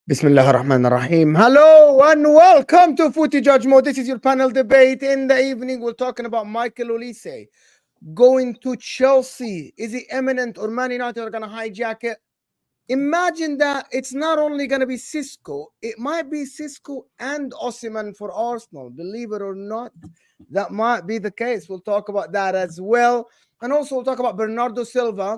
Bismillah ar-Rahman ar-Rahim. Hello and welcome to Footy JUDGEMO. This is your panel debate. In the evening, we're talking about Michael Olise going to Chelsea. Is he eminent or Man United are going to hijack it? Imagine that it's not only going to be Sesko, it might be Sesko and Osimhen for Arsenal. Believe it or not, that might be the case. We'll talk about that as well. And also we'll talk about Bernardo Silva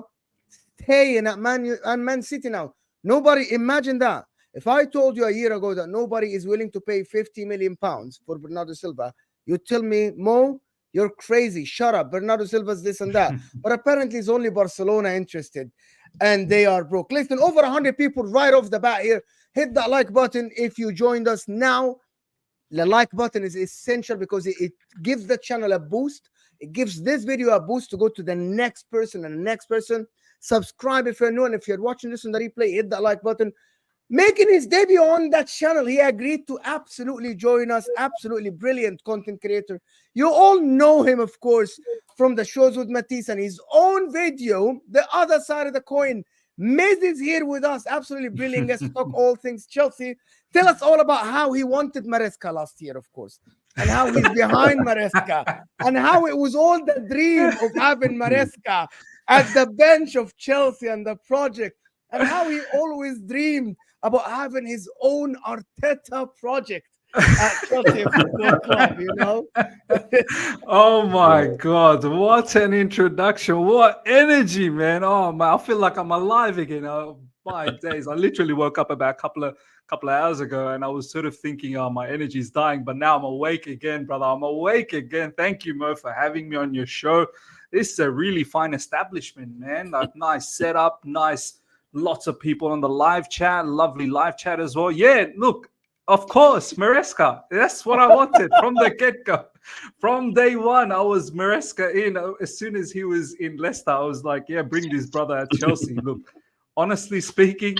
staying at Man City now. Nobody, imagine that. If I told you a year ago that nobody is willing to pay 50 million pounds for Bernardo Silva, you tell me, Mo, you're crazy. Shut up. Bernardo Silva's this and that. But apparently it's only Barcelona interested. And they are broke. Listen, over 100 people right off the bat here. Hit that like button if you joined us now. The like button is essential because it gives the channel a boost. It gives this video a boost to go to the next person and the next person. Subscribe if you're new, and if you're watching this on the replay, hit that like button. Making his debut on that channel, he agreed to absolutely join us. Absolutely brilliant content creator. You all know him, of course, from the shows with Matisse and his own video, The Other Side of the Coin. Miz is here with us. Absolutely brilliant guest to talk all things Chelsea. Tell us all about how he wanted Maresca last year, of course, and how he's behind Maresca, and how it was all the dream of having Maresca at the bench of Chelsea and the project, and how he always dreamed about having his own Arteta project at Chelsea Football Club, you know? Oh my God, what an introduction. What energy, man. Oh man, I feel like I'm alive again. Oh my days. I literally woke up about a couple of hours ago and I was sort of thinking, oh, my energy's dying, but now I'm awake again, brother. I'm awake again. Thank you, Mo, for having me on your show. This is a really fine establishment, man. Like, nice setup, nice. Lots of people on the live chat, lovely live chat as well. Yeah, look, of course, Maresca. That's what I wanted from the get-go. From day one, I was Maresca in. As soon as he was in Leicester, I was like, yeah, bring this brother at Chelsea. Look, honestly speaking,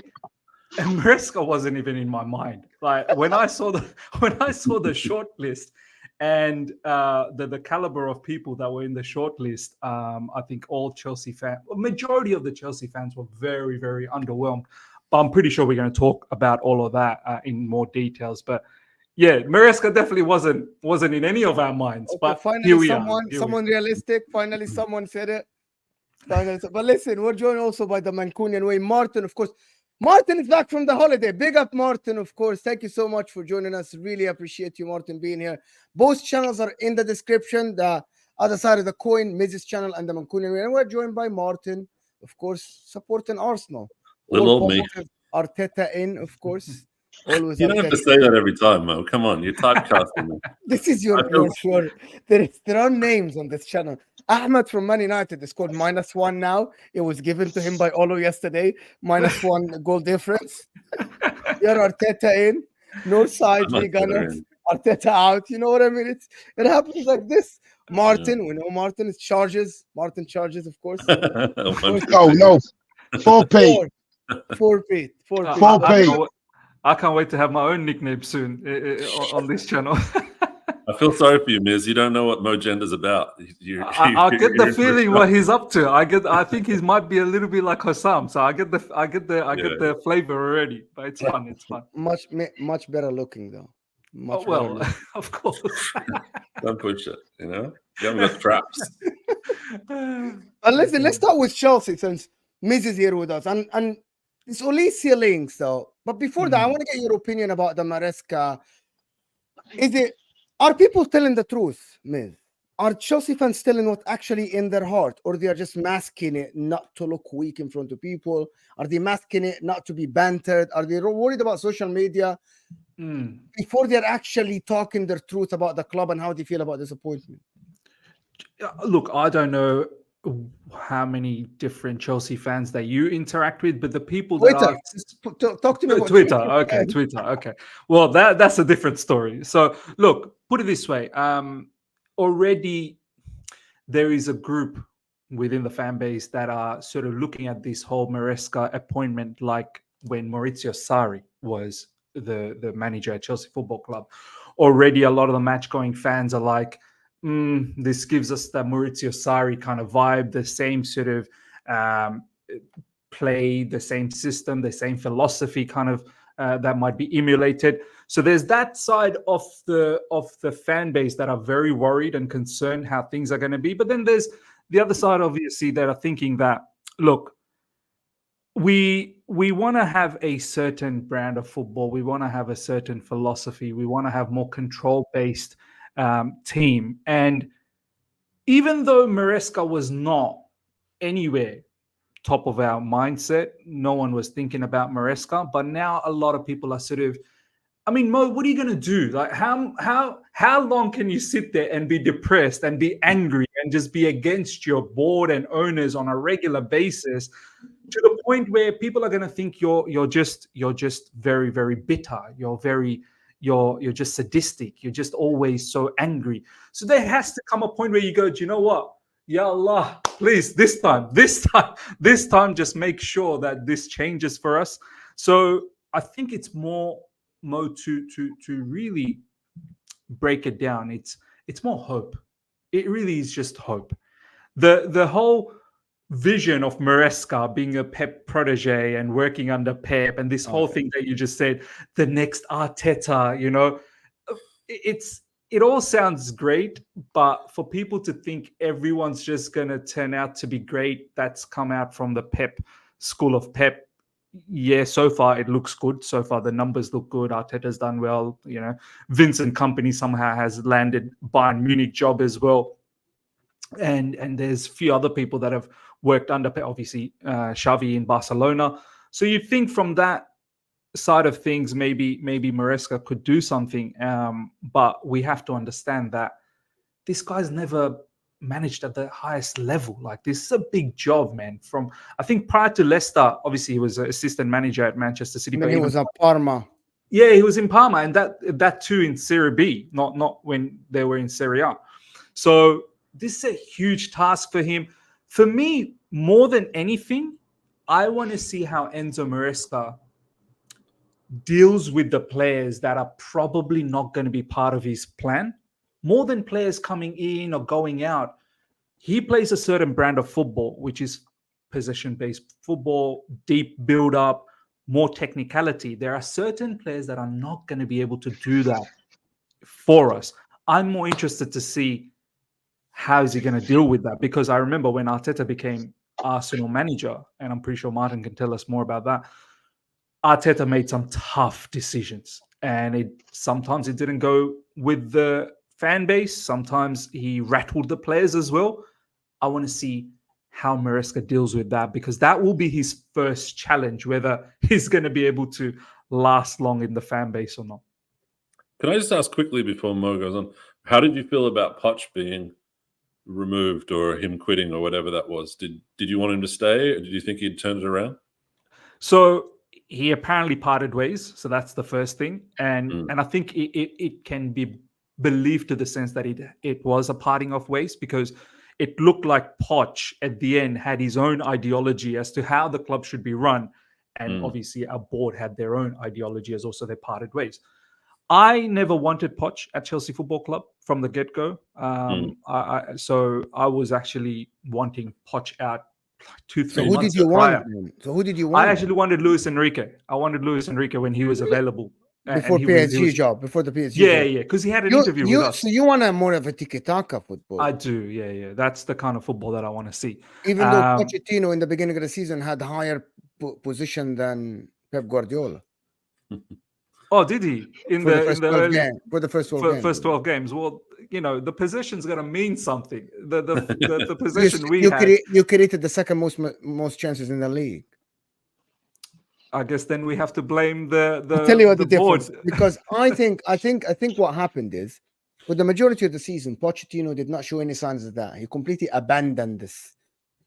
and Maresca wasn't even in my mind. Like when I saw the short list and the caliber of people that were in the short list, I think all Chelsea fans, majority of the Chelsea fans were very, very underwhelmed. But I'm pretty sure we're going to talk about all of that in more details. But yeah, Maresca definitely wasn't in any of our minds. Okay, but finally, here we someone realistic. Finally, someone said it. Finally, but listen, we're joined also by the Mancunian way, Martin, of course. Martin is back from the holiday. Big up, Martin, of course. Thank you so much for joining us. Really appreciate you, Martin, being here. Both channels are in the description. The Other Side of the Coin, Miz's channel, and the Mancunian way. And we're joined by Martin, of course, supporting Arsenal. Little old me. Arteta in, of course. Always. You don't have to say that every time, Mo. Come on, you're typecasting me. This is your sure. There are names on this channel. Ahmed from Man United is called -1 now. It was given to him by Olo yesterday. -1 goal difference. You're Arteta in. No side, we Gunners. Arteta out. You know what I mean? It happens like this. Martin, we know Martin is charges. Martin charges, of course. Oh no, 4P. 4P. I can't wait to have my own nickname soon on this channel. I feel sorry for you, Miz. You don't know what Mogenda's about. I get the feeling what he's up to. I think he might be a little bit like HUSAM. So I get the flavor already. But it's fun. It's fun. Much better looking though. Of course. Don't push it. You know, you haven't got traps. Listen, let's start with Chelsea since Miz is here with us, and it's Olise links though. But before that, I want to get your opinion about the Maresca. Are people telling the truth, Miz? Are Chelsea fans telling what actually in their heart, or they are just masking it not to look weak in front of people? Are they masking it not to be bantered? Are they worried about social media before they're actually talking their truth about the club and how they feel about disappointment? Look, I don't know how many different Chelsea fans that you interact with, but the people that talk to me about Twitter. Okay, Twitter. Okay, well that's a different story. So look, put it this way: already there is a group within the fan base that are sort of looking at this whole Maresca appointment like when Maurizio Sarri was the manager at Chelsea Football Club. Already, a lot of the match-going fans are like, this gives us the Maurizio Sarri kind of vibe, the same sort of play, the same system, the same philosophy kind of that might be emulated. So there's that side of the fan base that are very worried and concerned how things are going to be. But then there's the other side, obviously, that are thinking that, look, we want to have a certain brand of football. We want to have a certain philosophy. We want to have more control-based team. And even though Maresca was not anywhere top of our mindset, no one was thinking about Maresca, but now a lot of people are sort of, I mean, Mo, what are you going to do? Like, how long can you sit there and be depressed and be angry and just be against your board and owners on a regular basis, to the point where people are going to think you're just very, very bitter. You're just sadistic. You're just always so angry. So there has to come a point where you go, do you know what? Ya Allah, please, this time, just make sure that this changes for us. So I think it's more, Mo, to really break it down. It's more hope. It really is just hope. The whole vision of Maresca being a Pep protege and working under Pep, and this whole thing that you just said, the next Arteta, you know, it all sounds great, but for people to think everyone's just going to turn out to be great, that's come out from the Pep school of Pep. Yeah, so far it looks good. So far the numbers look good. Arteta's done well. You know, Vincent Kompany somehow has landed Bayern Munich job as well. And there's a few other people that have worked under Pep, obviously Xavi in Barcelona. So you think from that side of things, maybe Maresca could do something. But we have to understand that this guy's never managed at the highest level. Like, this is a big job, man. From, I think, prior to Leicester, obviously he was an assistant manager at Manchester City. But he was at Parma. Yeah, he was in Parma, and that too in Serie B, not when they were in Serie A. So this is a huge task for him. For me, more than anything, I want to see how Enzo Maresca deals with the players that are probably not going to be part of his plan. More than players coming in or going out, he plays a certain brand of football, which is possession-based football, deep build-up, more technicality. There are certain players that are not going to be able to do that for us. I'm more interested to see how is he going to deal with that, because I remember when Arteta became Arsenal manager, and I'm pretty sure Martin can tell us more about that, Arteta made some tough decisions, and sometimes it didn't go with the fan base. Sometimes he rattled the players as well. I want to see how Maresca deals with that, because that will be his first challenge, whether he's going to be able to last long in the fan base or not. Can I just ask quickly before Mo goes on, how did you feel about Poch being removed or him quitting or whatever that was? Did you want him to stay, or did you think he'd turn it around? So he apparently parted ways. So that's the first thing. And I think it can be believed to the sense that it was a parting of ways, because it looked like Poch at the end had his own ideology as to how the club should be run. And obviously our board had their own ideology as also they parted ways. I never wanted Poch at Chelsea Football Club from the get-go. So I was actually wanting Poch out 2-3 months prior. So who did you want? I actually wanted Luis Enrique. I wanted Luis Enrique when he was available. Before PSG job, before the PSG job. Yeah, because he had an interview with us. So you want a more of a tiki-taka football? I do, yeah. That's the kind of football that I want to see. Even though Pochettino in the beginning of the season had higher position than Pep Guardiola. Oh, did he? For the first 12 games. Well, you know, the position's going to mean something. The position you created the second most chances in the league. I guess then we have to blame the I'll tell you what the board. difference, because I think what happened is, for the majority of the season, Pochettino did not show any signs of that. He completely abandoned this.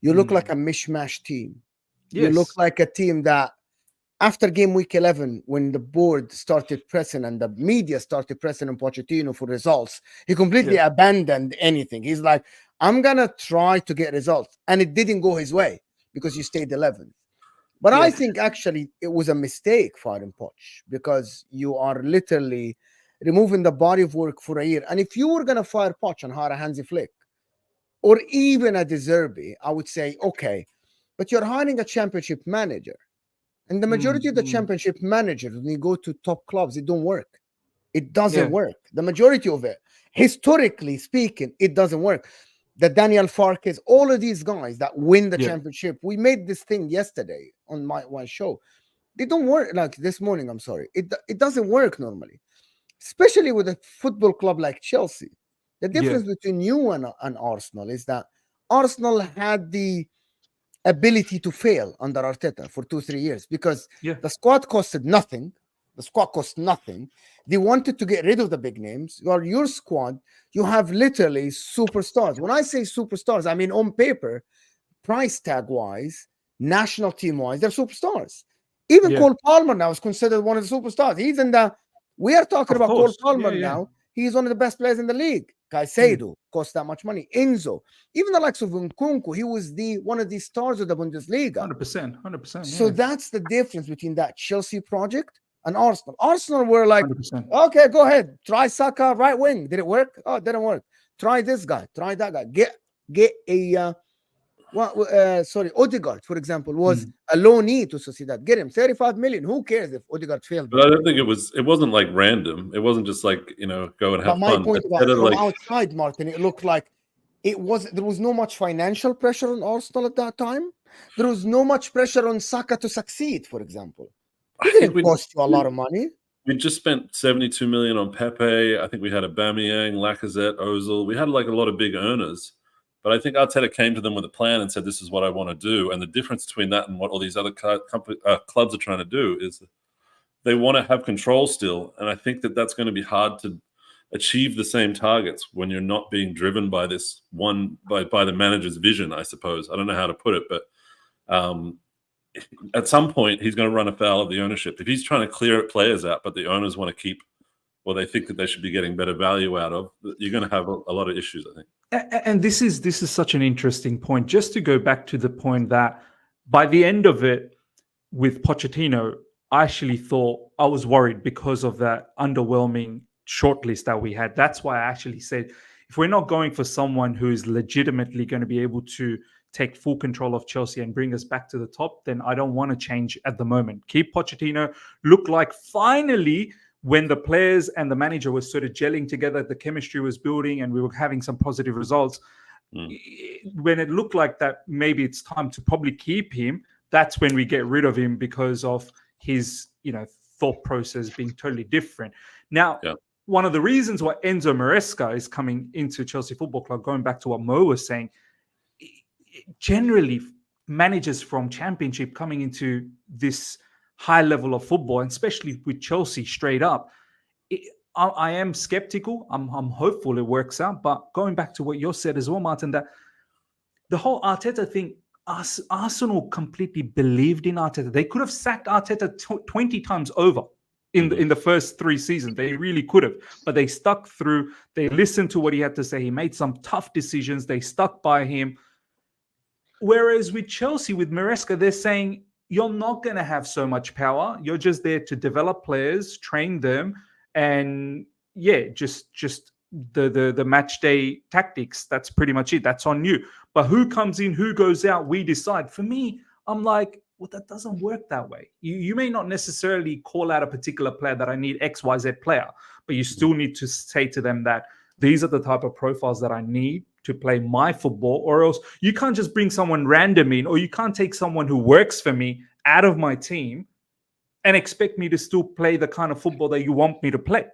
You look like a mishmash team. Yes. You look like a team that, after game week 11, when the board started pressing and the media started pressing on Pochettino for results, he completely abandoned anything. He's like, I'm going to try to get results. And it didn't go his way because you stayed 11th. But I think actually it was a mistake firing Poch, because you are literally removing the body of work for a year. And if you were going to fire Poch and hire a Hansi Flick or even a De Zerbi, I would say, okay, but you're hiring a championship manager. And the majority of the championship managers, when you go to top clubs, it don't work. It doesn't work. The majority of it, historically speaking, it doesn't work. The Daniel Farkas, all of these guys that win the championship, we made this thing yesterday on my show. They don't work, like this morning, I'm sorry. It doesn't work normally, especially with a football club like Chelsea. The difference between you and Arsenal is that Arsenal had the ability to fail under Arteta for 2-3 years because the squad costed nothing. The squad cost nothing. They wanted to get rid of the big names. Your squad, you have literally superstars. When I say superstars, I mean on paper, price tag wise, national team wise, they're superstars. Even Cole Palmer now is considered one of the superstars. He's in the. We are talking about Cole Palmer now. He's one of the best players in the league. Caicedo cost that much money. Enzo, even the likes of Nkunku, he was one of the stars of the Bundesliga. 100%. So that's the difference between that Chelsea project and Arsenal. Arsenal were like, okay, go ahead, try Saka right wing. Did it work? Oh, it didn't work. Try this guy. Try that guy. Get a Odegaard, for example, was a loanee to Sociedad. Get him 35 million. Who cares if Odegaard failed? But I don't think it wasn't like random. It wasn't just like, go and have fun. My point about from like, outside, Martin, it looked like there was no much financial pressure on Arsenal at that time. There was no much pressure on Saka to succeed, for example. It didn't cost you a lot of money. We just spent 72 million on Pepe. I think we had Aubameyang, Lacazette, Ozil. We had like a lot of big earners. But I think Arteta came to them with a plan and said, this is what I want to do. And the difference between that and what all these other clubs are trying to do is they want to have control still. And I think that's going to be hard to achieve the same targets when you're not being driven by this by the manager's vision, I suppose. I don't know how to put it, but at some point he's going to run afoul of the ownership. If he's trying to clear players out, but the owners want to keep what they think that they should be getting better value out of, you're going to have a lot of issues, I think. And this is such an interesting point. Just to go back to the point that by the end of it with Pochettino, I actually thought I was worried because of that underwhelming shortlist that we had. That's why I actually said, if we're not going for someone who is legitimately going to be able to take full control of Chelsea and bring us back to the top, then I don't want to change at the moment. Keep Pochettino. Look like finally, when the players and the manager was sort of gelling together, the chemistry was building and we were having some positive results. When it looked like that, maybe it's time to probably keep him. That's when we get rid of him because of his, thought process being totally different. Now, one of the reasons why Enzo Maresca is coming into Chelsea Football Club, going back to what Mo was saying, generally managers from Championship coming into this high level of football, and especially with Chelsea straight up, I am skeptical. I'm hopeful it works out. But going back to what you said as well, Martin, that the whole Arteta thing, Arsenal completely believed in Arteta. They could have sacked Arteta 20 times over in the first 3 seasons. They really could have, but they stuck through. They listened to what he had to say. He made some tough decisions. They stuck by him. Whereas with Chelsea, with Maresca, they're saying, you're not going to have so much power. You're just there to develop players, train them, and just the match day tactics. That's pretty much it. That's on you. But who comes in, who goes out, we decide. For me, I'm like, well, that doesn't work that way. You may not necessarily call out a particular player that I need XYZ player, but you still need to say to them that these are the type of profiles that I need to play my football, or else you can't just bring someone random in, or you can't take someone who works for me out of my team and expect me to still play the kind of football that you want me to play.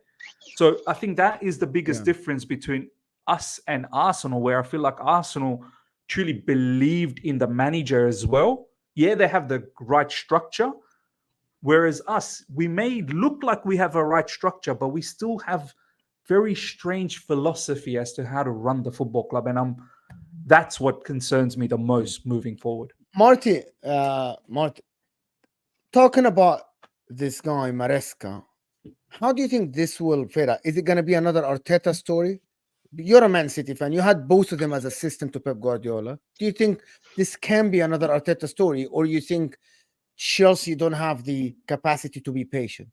So I think that is the biggest difference between us and Arsenal, where I feel like Arsenal truly believed in the manager as well. Yeah, they have the right structure, whereas us, we may look like we have a right structure, but we still have very strange philosophy as to how to run the football club, and that's what concerns me the most moving forward. Marty, talking about this guy Maresca, how do you think this will fade out? Is it going to be another Arteta story? You're a Man City fan. You had both of them as assistant to Pep Guardiola. Do you think this can be another Arteta story, or you think Chelsea don't have the capacity to be patient?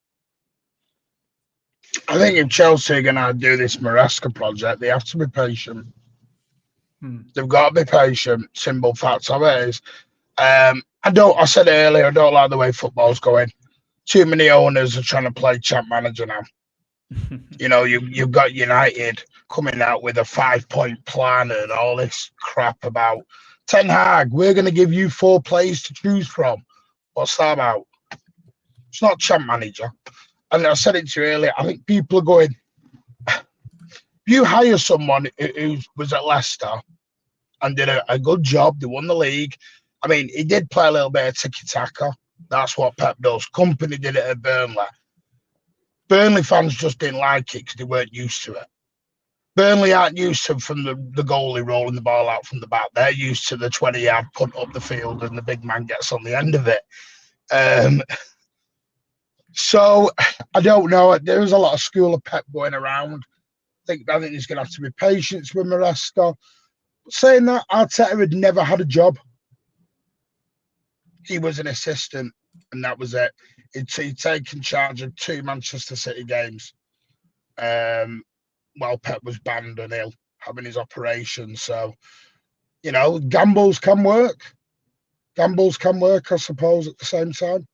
I think if Chelsea are going to do this Maresca project, they have to be patient. They've got to be patient. Simple facts of it is, I said it earlier, I don't like the way football's going. Too many owners are trying to play champ manager now. You know, you've got United coming out with a 5-point plan and all this crap about Ten Hag. We're going to give you 4 players to choose from. What's that about? It's not champ manager. And I said it to you earlier. I think people are going. You hire someone who was at Leicester and did a good job. They won the league. I mean, he did play a little bit of tiki-taka. That's what Pep does. Company did it at Burnley. Burnley fans just didn't like it because they weren't used to it. Burnley aren't used to from the goalie rolling the ball out from the back. They're used to the 20-yard punt up the field and the big man gets on the end of it. So I don't know. There is a lot of school of Pep going around. I think there's going to have to be patience with Maresca. Saying that, Arteta had never had a job. He was an assistant, and that was it. He'd taken charge of 2 Manchester City games while Pep was banned and ill, having his operation. So, you know, gambles can work. Gambles can work, I suppose, at the same time.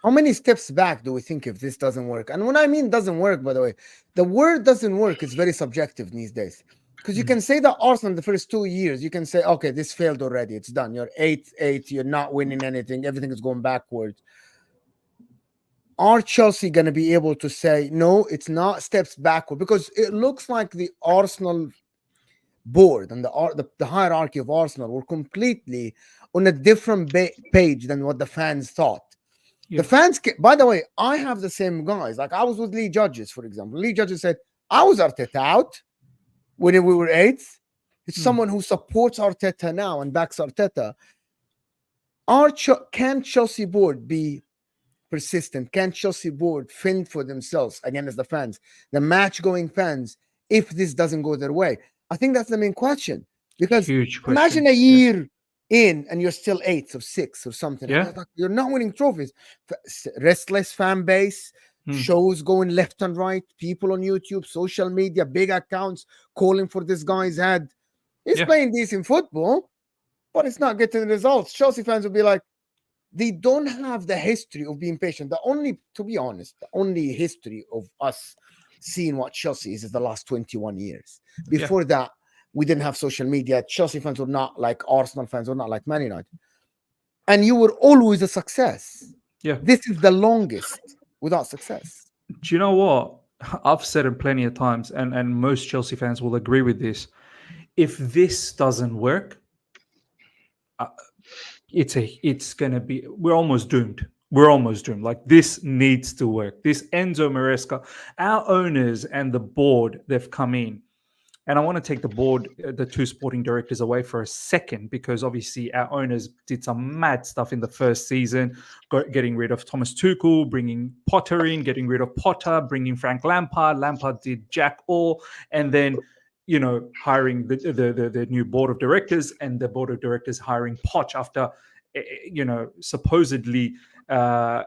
How many steps back do we think if this doesn't work? And when I mean doesn't work, by the way, the word doesn't work is very subjective these days. Because you can say that Arsenal the first 2 years, you can say, okay, this failed already. It's done. You're 8-8. You're not winning anything. Everything is going backwards. Are Chelsea going to be able to say, no, it's not steps backward? Because it looks like the Arsenal board and the hierarchy of Arsenal were completely on a different page than what the fans thought. Yeah. The fans, by the way, I have the same guys. Like I was with Lee Judges, for example. Lee Judges said, I was Arteta out when we were 8th. It's someone who supports Arteta now and backs Arteta. Can Chelsea board be persistent? Can Chelsea board fend for themselves again as the fans, the match-going fans, if this doesn't go their way? I think that's the main question. Because imagine a year in and you're still 8th or 6th or something. Yeah. You're not winning trophies. Restless fan base, shows going left and right, people on YouTube, social media, big accounts calling for this guy's head. He's playing decent football, but it's not getting results. Chelsea fans will be like, they don't have the history of being patient. To be honest, the only history of us seeing what Chelsea is the last 21 years. Before that, we didn't have social media. Chelsea fans were not like Arsenal fans, were not like Man United. And you were always a success. Yeah. This is the longest without success. Do you know what? I've said it plenty of times, and most Chelsea fans will agree with this. If this doesn't work, it's going to be, we're almost doomed. We're almost doomed. Like, this needs to work. This Enzo Maresca, our owners and the board, they've come in. And I want to take the board, the 2 sporting directors away for a second, because obviously our owners did some mad stuff in the first season, getting rid of Thomas Tuchel, bringing Potter in, getting rid of Potter, bringing Frank Lampard. Lampard did jack all, and then, you know, hiring the new board of directors, and the board of directors hiring Poch after, you know, supposedly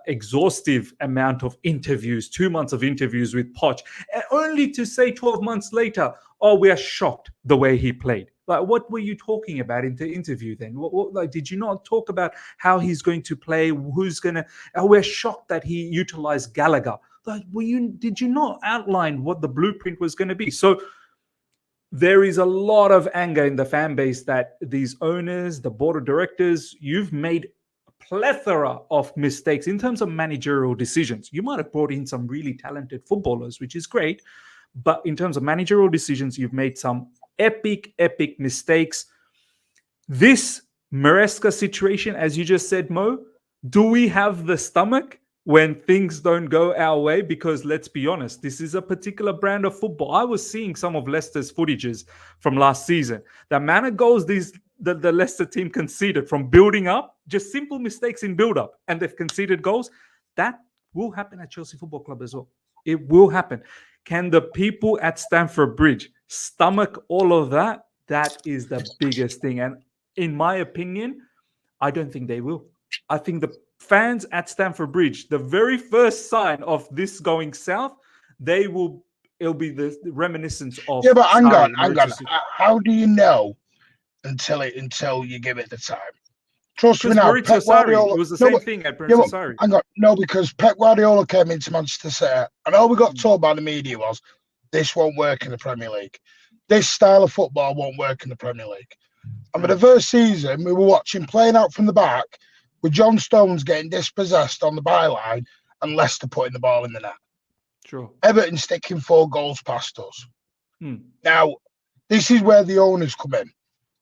exhaustive amount of interviews, 2 months of interviews with Poch, only to say 12 months later, oh, we are shocked the way he played. Like, what were you talking about in the interview then? Like, did you not talk about how he's going to play? Who's going to? Oh, we're shocked that he utilized Gallagher. Like, did you not outline what the blueprint was going to be? So there is a lot of anger in the fan base that these owners, the board of directors, you've made a plethora of mistakes in terms of managerial decisions. You might have brought in some really talented footballers, which is great. But in terms of managerial decisions, you've made some epic mistakes. This Maresca situation, as you just said, Mo, do we have the stomach when things don't go our way? Because let's be honest, this is a particular brand of football. I was seeing some of Leicester's footages from last season. The amount of goals the Leicester team conceded from building up, just simple mistakes in build-up, and they've conceded goals. That will happen at Chelsea Football Club as well. It will happen. Can the people at Stamford Bridge stomach all of that? That is the biggest thing. And in my opinion, I don't think they will. I think the fans at Stamford Bridge, the very first sign of this going south, it'll be the reminiscence of. Yeah, but hang on. How do you know until you give it the time? Trust me Because now, Maurizio Pep Sarri, Guardiola. it was the No, same but- thing at yeah, Maurizio but Sarri. hang on. No, because Pep Guardiola came into Manchester City, and all we got told by the media was this won't work in the Premier League. This style of football won't work in the Premier League. And for the first season, we were watching playing out from the back with John Stones getting dispossessed on the byline and Leicester putting the ball in the net. Sure. Everton sticking 4 goals past us. Hmm. Now, this is where the owners come in.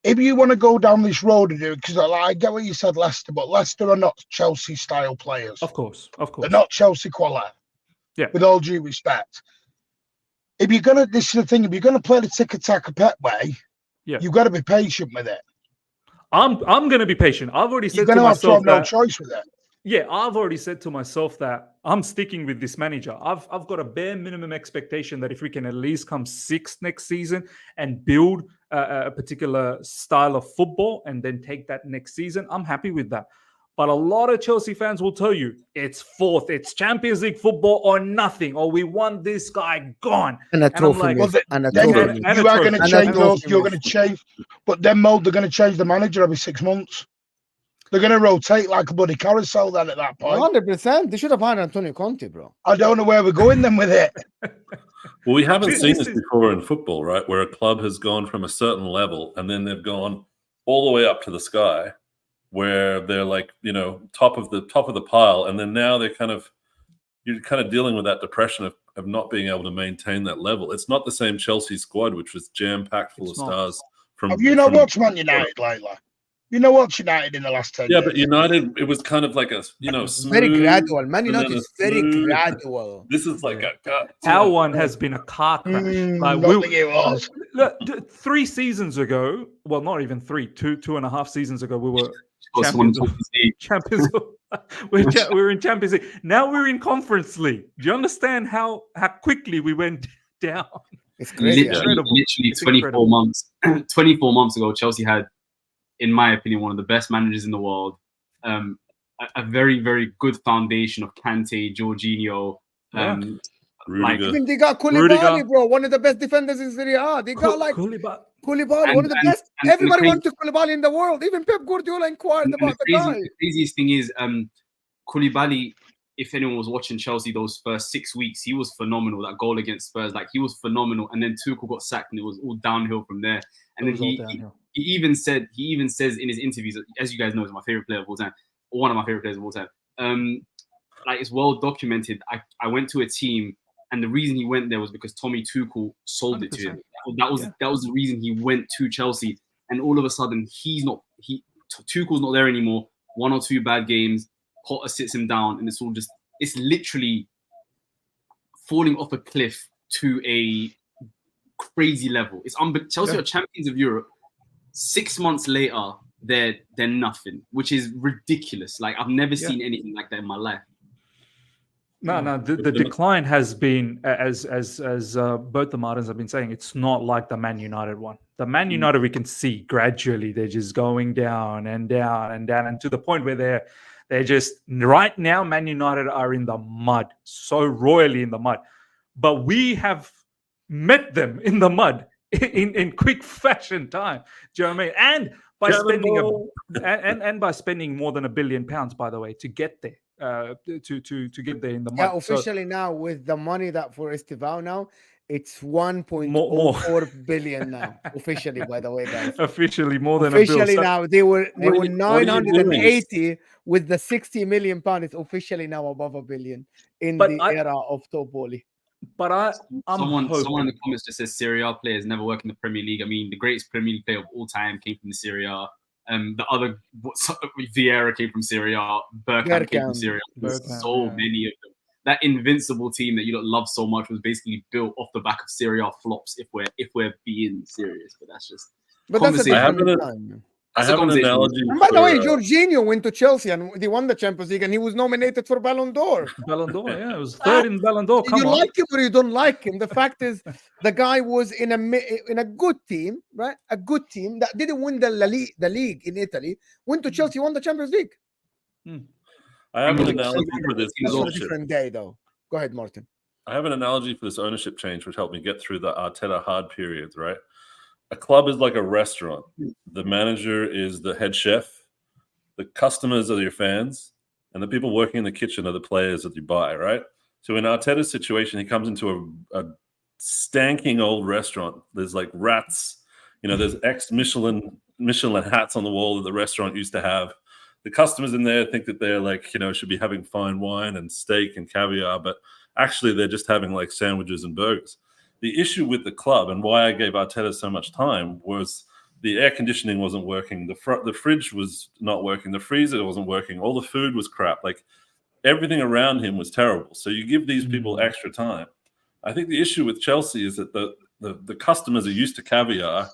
If you want to go down this road and do it, because I get what you said, Leicester, but Leicester are not Chelsea-style players. Of course. They're not Chelsea quality. Yeah. With all due respect. If you're gonna, this is the thing. If you're gonna play the tiki-taka Pep way, Yeah. you've got to be patient with it. I'm going to be patient. I've already You're said to gonna have to myself have no that. choice with it. Yeah, I've already said to myself that I'm sticking with this manager. I've got a bare minimum expectation that if we can at least come 6th next season and build a particular style of football and then take that next season, I'm happy with that. But a lot of Chelsea fans will tell you it's 4th, it's Champions League football or nothing, or we want this guy gone. And a trophy. like, miss, and a Then trophy. and you a are going to trophy. change And a those. trophy, You're miss. going to change, but then they're going to change the manager every 6 months. They're going to rotate like a bloody carousel then at that point. 100%. They should have hired Antonio Conte, bro. I don't know where we're going then with it. Well, we haven't seen This this is- before in football, right? Where a club has gone from a certain level and then they've gone all the way up to the sky, where they're like, top of the pile, and then now you're kind of dealing with that depression of not being able to maintain that level. It's not the same Chelsea squad, which was jam packed full It's of not. stars. Have you not watched Man United lately? You know watched United in the last 10 Yeah, years? but United, it was kind of like a smooth, Very gradual. Man and United then is a very smooth. gradual. This is like Our one has been a car crash. Like, Not think it was. Look, 3 seasons ago, well, not even 3, 2.5 seasons ago, we were Got champions. someone Champions. We're in Champions League. Now we're in Conference League. Do you understand how quickly we went down? It's crazy. literally It's 24 incredible. months 24 months ago, Chelsea had, in my opinion, one of the best managers in the world. A very, very good foundation of Kante, Jorginho, Rudiger. Even they got Koulibaly, bro. One of the best defenders in Serie A. They got like Koulibaly, one of the best. Everybody wanted Koulibaly in the world. Even Pep Guardiola inquired about the guy. The craziest thing is, Koulibaly, if anyone was watching Chelsea those first 6 weeks, he was phenomenal. That goal against Spurs, like, he was phenomenal. And then Tuchel got sacked, and it was all downhill from there. And then he even says in his interviews, as you guys know, he's my favorite player of all time, or one of my favorite players of all time. Like, it's well documented. I went to a team, and the reason he went there was because Tommy Tuchel sold 100%. It to him. That was the reason he went to Chelsea. And all of a sudden, Tuchel's not there anymore. 1 or 2 bad games, Potter sits him down, and it's literally falling off a cliff to a crazy level. It's Chelsea are champions of Europe. 6 months later, they're nothing, which is ridiculous. Like, I've never seen anything like that in my life. No. The decline has been, as both the Martins have been saying, it's not like the Man United one. The Man United, we can see gradually they're just going down and down and down, and to the point where they're just right now. Man United are in the mud, so royally in the mud. But we have met them in the mud in quick fashion time. Do you know what I mean? And by by spending more than £1 billion, by the way, to get there. To get there in the mud. Yeah, officially now with the money that for Estivao now, it's 1.04 billion now. Officially, by the way, guys. Officially more than officially a bill. Now they were 980 with the 60 million pounds. It's officially now above $1 billion in the era of Top Volley. But someone in the comments just says Serie A players never work in the Premier League. I mean, the greatest Premier League player of all time came from the Serie A. The other Vieira came from Serie A. Bergkamp came from Serie A. So many of them. That invincible team that you don't love so much was basically built off the back of Serie A flops. If we're being serious, but that's just. But that's a different time. I have an analogy. And by the way, Jorginho went to Chelsea and they won the Champions League, and he was nominated for Ballon d'Or. Ballon d'Or, yeah, it was third in Ballon d'Or. You like him or you don't like him. The fact is, the guy was in a good team, right? A good team that didn't win the league in Italy. Went to Chelsea, won the Champions League. I have an analogy for this. It's a different day, though. Go ahead, Martin. I have an analogy for this ownership change, which helped me get through the Arteta hard periods, right? A club is like a restaurant. The manager is the head chef. the customers are your fans, and the people working in the kitchen are the players that you buy, right? So in Arteta's situation, he comes into a stanking old restaurant. There's like rats, there's ex-Michelin hats on the wall that the restaurant used to have. The customers in there think that they're like, should be having fine wine and steak and caviar, but actually they're just having like sandwiches and burgers. The issue with the club and why I gave Arteta so much time was the air conditioning wasn't working. The fridge was not working. The freezer wasn't working. All the food was crap. Like everything around him was terrible. So you give these people extra time. I think the issue with Chelsea is that the customers are used to caviar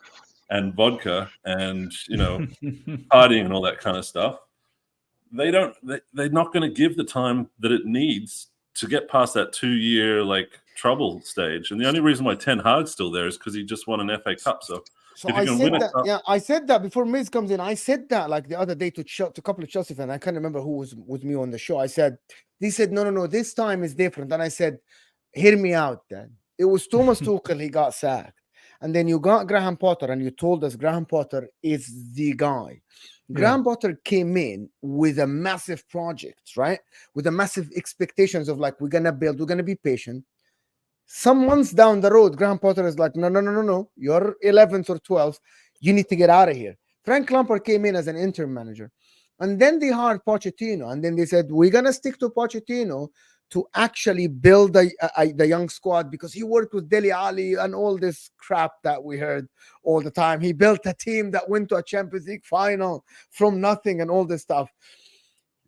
and vodka and, partying and all that kind of stuff. They're not going to give the time that it needs to get past that 2-year like trouble stage. And the only reason why Ten Hag's still there is because he just won an FA Cup. So if I you can said win that. I said that before Miz comes in. I said that like the other day to a couple of Chelsea fans. I can't remember who was with me on the show. They said, no, this time is different. And I said, hear me out then. It was Thomas Tuchel, he got sacked. And then you got Graham Potter, and you told us Graham Potter is the guy. Graham Potter came in with a massive project, right? With a massive expectations of like, we're going to build, we're going to be patient. Some months down the road, Graham Potter is like, no. You're 11th or 12th. You need to get out of here. Frank Lampard came in as an interim manager. And then they hired Pochettino. And then they said, we're going to stick to Pochettino to actually build the young squad, because he worked with Dele Alli and all this crap that we heard all the time. He built a team that went to a Champions League final from nothing and all this stuff.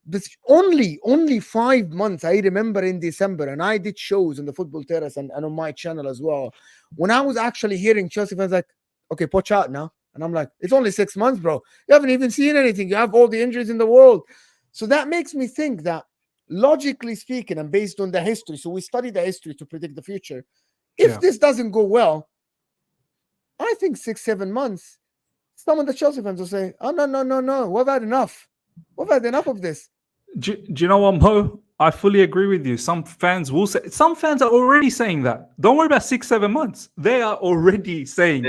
This only 5 months, I remember in December, and I did shows on the Football Terrace and on my channel as well, when I was actually hearing Chelsea fans like, okay, Poch out now. And I'm like, it's only 6 months, bro. You haven't even seen anything. You have all the injuries in the world. So that makes me think that, logically speaking, and based on the history, so we study the history to predict the future. If this doesn't go well, I think 6-7 months, some of the Chelsea fans will say, oh, no. We've had enough. We've had enough of this. Do you know what, Mo? I fully agree with you. Some fans will say, some fans are already saying that. Don't worry about 6-7 months. They are already saying,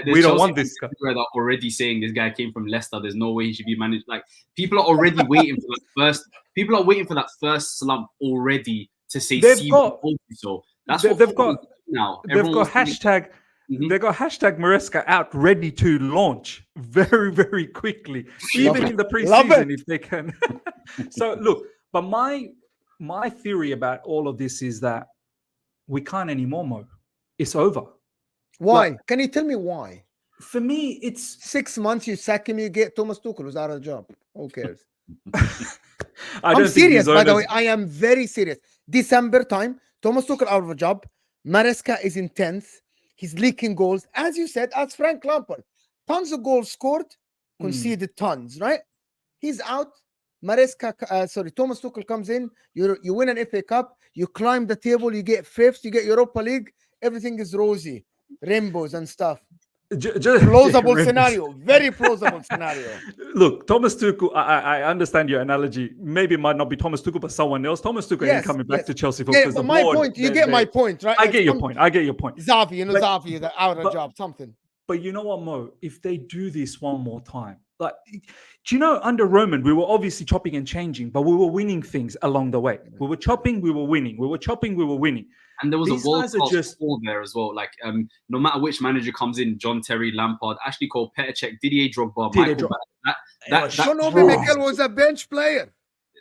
we don't want this guy. They're already saying this guy came from Leicester. There's no way he should be managed. Like, people are already waiting for that first. People are waiting for that first slump already to say. So that's what they've got now. They've got hashtag. They got hashtag Maresca out, ready to launch very, very quickly, even in the preseason if they can. So look, but my theory about all of this is that we can't anymore, Mo. It's over. Why? Like, can you tell me why? For me, it's 6 months. You sack him, you get Thomas Tuchel, who's out of the job. Who cares? I'm serious, by the way. I am very serious. December time, Thomas Tuchel out of a job. Maresca is in 10th. He's leaking goals. As you said, as Frank Lampard. Tons of goals scored, conceded tons, right? He's out. Thomas Tuchel comes in. You win an FA Cup. You climb the table. You get 5th. You get Europa League. Everything is rosy. Rainbows and stuff. Plausible scenario. Very plausible scenario. Look, Thomas Tuchel, I understand your analogy. Maybe it might not be Thomas Tuchel, but someone else. Thomas Tuchel ain't coming back to Chelsea because the my board, point. You get my point, right? I get your point. Xavi, Xavi, the out of a job, something. But you know what, Mo? If they do this one more time, like, do you know, under Roman, we were obviously chopping and changing, but we were winning things along the way. We were chopping, we were winning. We were chopping, we were winning. And there was a world-class score there as well. Like, no matter which manager comes in, John Terry, Lampard, Ashley Cole, Petr Cech, Didier Drogba, Michael Ballack. Sean Mikel was a bench player.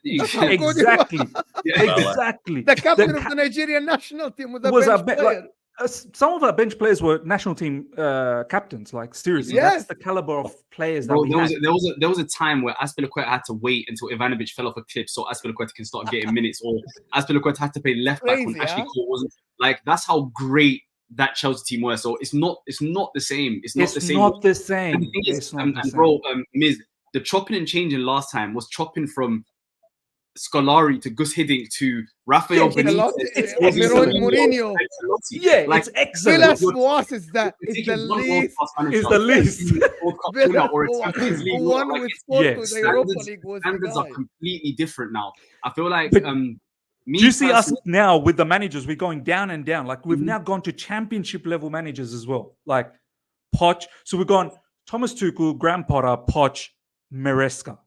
Exactly. Exactly. The captain of the Nigerian national team was a bench player. Some of our bench players were national team captains. Like, seriously, that's the caliber of players that we had. There was a time where Azpilicueta had to wait until Ivanovic fell off a cliff so Azpilicueta can start getting minutes, or Azpilicueta had to play left back when Ashley Cole wasn't. Like, that's how great that Chelsea team was. So it's not the same. It's not the same. And the thing is, bro, Miz, the chopping and changing last time was chopping from Scolari to Gus Hiddink to Rafael Benitez, Mourinho. Yeah, like, it's excellent. Villas-Boas is the least. Is the least. One with Porto, the Europa League was. Standards are completely different now. I feel like. Do you see us now with the managers? We're going down and down. Like, we've now gone to championship level managers as well. Like Poch. So we've gone Thomas Tuchel, Graham Potter, Poch, Maresca.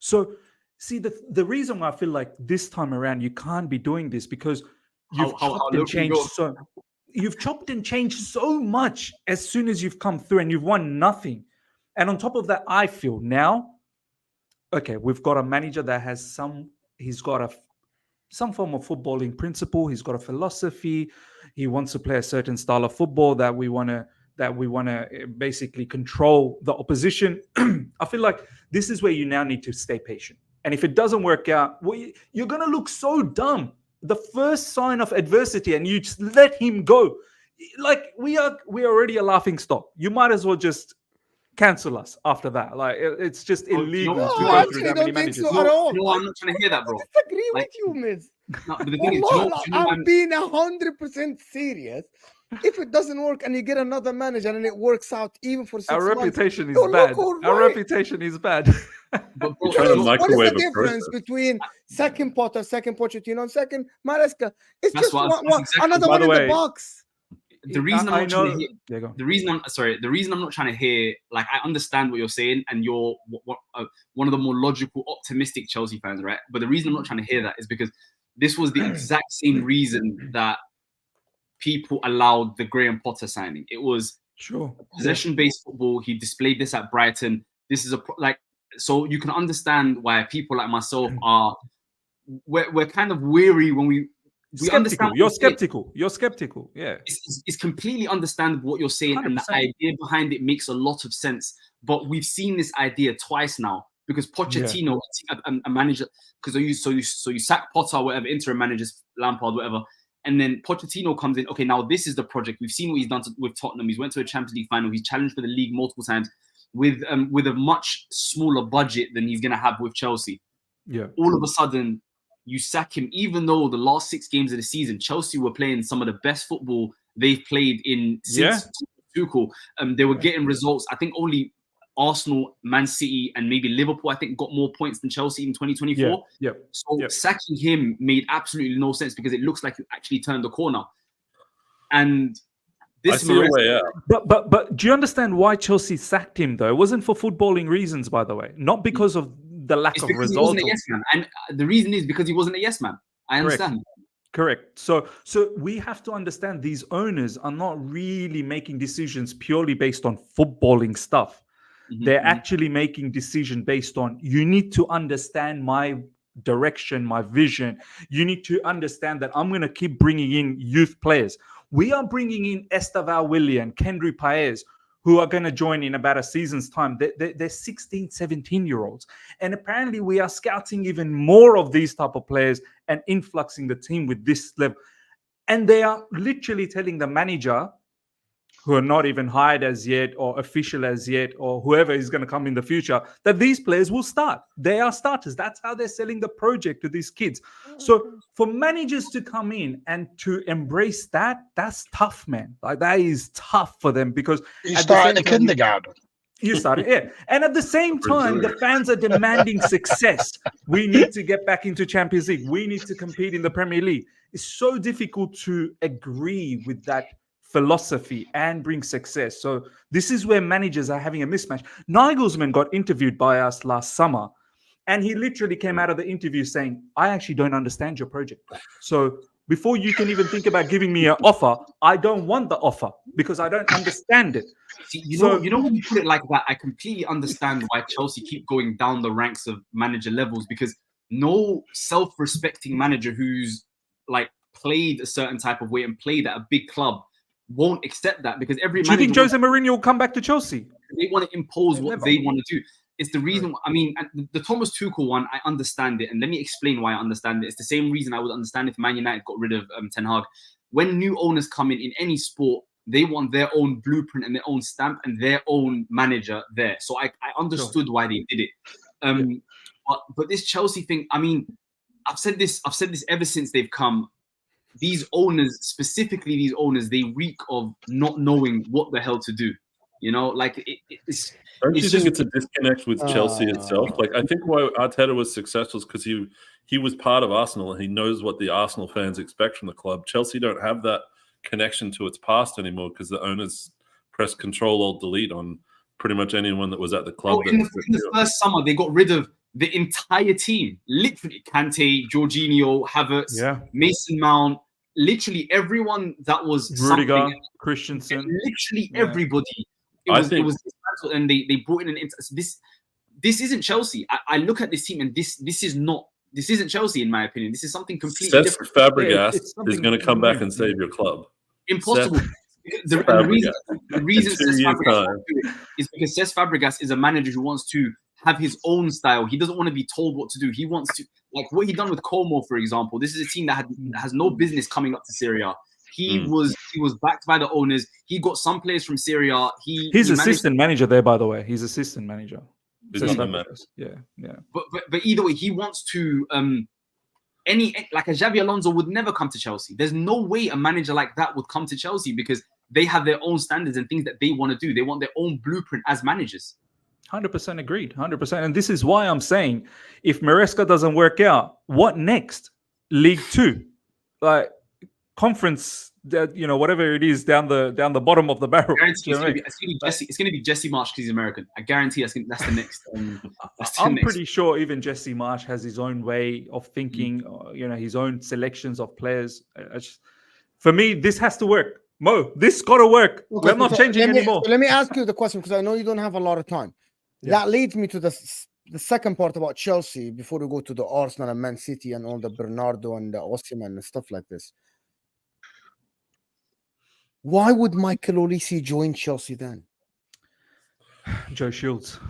So, see, the reason why I feel like this time around you can't be doing this because you've chopped and changed so. You've chopped and changed so much as soon as you've come through, and you've won nothing. And on top of that, I feel now, okay, we've got a manager that has he's got some form of footballing principle. He's got a philosophy. He wants to play a certain style of football that we want to basically control the opposition. I feel like this is where you now need to stay patient. And if it doesn't work out, you're going to look so dumb. The first sign of adversity, and you just let him go. Like we're already a laughing stock. You might as well just cancel us after that. Like it's just illegal. No, to I go through actually that many don't think managers. so at all. No, I'm not trying to hear that, bro. I disagree with you, Miz. No, but the thing is, I'm being 100% serious. If it doesn't work and you get another manager and it works out even for 6 months, our reputation is you'll bad. look all Our right. reputation is bad. but bro, You're trying to What is microwave the a difference process. between second Potter, second Pochettino, and second Maresca? It's That's just what- one, that's exactly- another By one the in way, the box. the reason I'm not trying to hear, There you go. the reason I'm not trying to hear, like, I understand what you're saying, and you're one of the more logical, optimistic Chelsea fans, right? But the reason I'm not trying to hear that is because this was the exact same reason that people allowed the Graham Potter signing. It was Sure. possession-based football. He displayed this at Brighton. This is so you can understand why people like myself are we're kind of weary when we Skeptical. understand. You're skeptical. You're skeptical. Yeah. It's completely understandable what you're saying, 100%. and the idea behind it makes a lot of sense. But we've seen this idea twice now because Pochettino, a manager, because you sack Potter, whatever, interim managers, Lampard, whatever, and then Pochettino comes in. Okay, now this is the project. We've seen what he's done with Tottenham. He's went to a Champions League final. He's challenged for the league multiple times with a much smaller budget than he's going to have with Chelsea. Yeah. All of a sudden, you sack him, even though the last 6 games of the season, Chelsea were playing some of the best football they've played since Tuchel. They were getting results. I think only Arsenal, Man City, and maybe Liverpool, I think, got more points than Chelsea in 2024. Sacking him made absolutely no sense because it looks like you actually turned the corner. And I see a way out. But do you understand why Chelsea sacked him though? It wasn't for footballing reasons, by the way, not because of the lack of results. He wasn't a yes man, and the reason is because he wasn't a yes man. I understand. Correct. So we have to understand these owners are not really making decisions purely based on footballing stuff. They're actually making decisions based on, you need to understand my direction, my vision. You need to understand that I'm going to keep bringing in youth players. We are bringing in Esteval Willian, Kendry Paez, who are going to join in about a season's time. They're 16, 17-year-olds. And apparently we are scouting even more of these type of players and influxing the team with this level. And they are literally telling the manager, who are not even hired as yet or official as yet, or whoever is going to come in the future, that these players will start. They are starters. That's how they're selling the project to these kids. So for managers to come in and to embrace that, that's tough, man. Like, that is tough for them because you start in kindergarten. You started, yeah. And at the same time, the fans are demanding success. We need to get back into Champions League. We need to compete in the Premier League. It's so difficult to agree with that philosophy and bring success. So this is where managers are having a mismatch. Nagelsmann got interviewed by us last summer, and he literally came out of the interview saying, I actually don't understand your project. So before you can even think about giving me an offer, I don't want the offer because I don't understand it. See, you know, when you put it like that, I completely understand why Chelsea keep going down the ranks of manager levels, because no self-respecting manager who's like played a certain type of way and played at a big club won't accept that, because every Do you think Jose Mourinho will come back to Chelsea? They want to impose what they want to do. It's the reason. I mean, the Thomas Tuchel one, I understand it, and let me explain why I understand it. It's the same reason I would understand if Man United got rid of Ten Hag. When new owners come in any sport, they want their own blueprint and their own stamp and their own manager there. So I understood why they did it. But this Chelsea thing, I mean, I've said this ever since they've come. These owners, specifically these owners, they reek of not knowing what the hell to do. You know, like it's. Don't you think it's a disconnect with Chelsea itself? Like, I think why Arteta was successful is because he was part of Arsenal and he knows what the Arsenal fans expect from the club. Chelsea don't have that connection to its past anymore because the owners press Control Alt Delete on pretty much anyone that was at the club. In the first summer, they got rid of the entire team, literally Kante, Jorginho, Havertz, Mason Mount, literally everyone that was Rudiger, something, Christensen, literally everybody. It was dismantled, and they brought in an this isn't Chelsea. I look at this team, and this isn't Chelsea in my opinion. This is something completely different. Fabregas is going to come back and save your club. Impossible. The reason Cesc Fabregas won't do it is because Cesc Fabregas is a manager who wants to have his own style. He doesn't want to be told what to do. He wants to, like what he done with Como, for example. This is a team that has no business coming up to Serie A. He was backed by the owners. He got some players from Serie A. He's assistant manager there, by the way. He's assistant manager. Yeah. But either way, he wants to like a Xabi Alonso would never come to Chelsea. There's no way a manager like that would come to Chelsea because they have their own standards and things that they want to do. They want their own blueprint as managers. 100% agreed. 100%. And this is why I'm saying, if Maresca doesn't work out, what next? League Two, like conference. Whatever it is down the bottom of the barrel. It's going to be Jesse Marsch because he's American. I guarantee that's the next. I'm pretty sure even Jesse Marsch has his own way of thinking. His own selections of players. For me, this has to work. Mo, this got to work. Okay, we're not changing anymore. Let me ask you the question because I know you don't have a lot of time. That leads me to the second part about Chelsea before we go to the Arsenal and Man City and all the Bernardo and the Osimhen and stuff like this. Why would Michael Olise join Chelsea then? Joe Shields.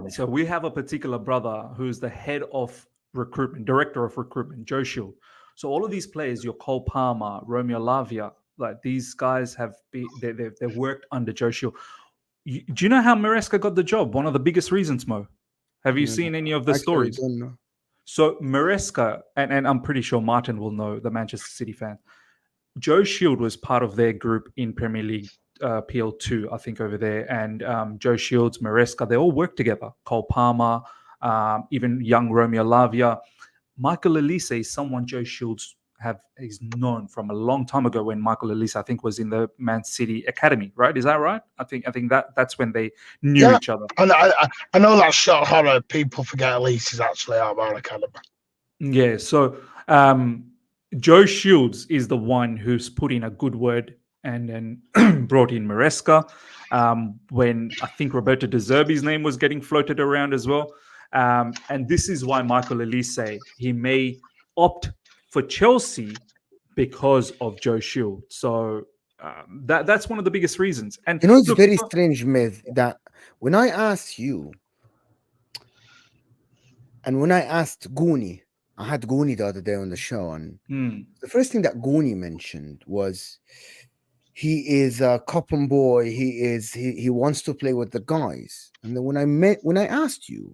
So we have a particular brother who's the head of recruitment, director of recruitment, Joe Shields. So all of these players, your Cole Palmer, Romeo Lavia, like these guys they've worked under Joe Shields. Do you know how Maresca got the job? One of the biggest reasons, Mo. Have you seen any of the stories? I don't know. So Maresca, and I'm pretty sure Martin will know, the Manchester City fan. Joe Shields was part of their group in Premier League PL2, I think, over there. And Joe Shields, Maresca, they all worked together. Cole Palmer, even young Romeo Lavia. Michael Olise is someone Joe Shields is known from a long time ago when Michael Olise, I think, was in the Man City Academy, right? Is that right? I think that's when they knew each other. I know that shot horror. People forget Olise is actually out of our academy. Yeah, so Joe Shields is the one who's put in a good word and then brought in Maresca when I think Roberto De Zerbi's name was getting floated around as well. And this is why Michael Olise, he may opt for Chelsea because of Joe Shields. So that's one of the biggest reasons. And it's very strange, myth, that when I asked you and when I asked Goonie, I had Goonie the other day on the show, and the first thing that Goonie mentioned was he is a Copham boy. He wants to play with the guys. And then when I asked you,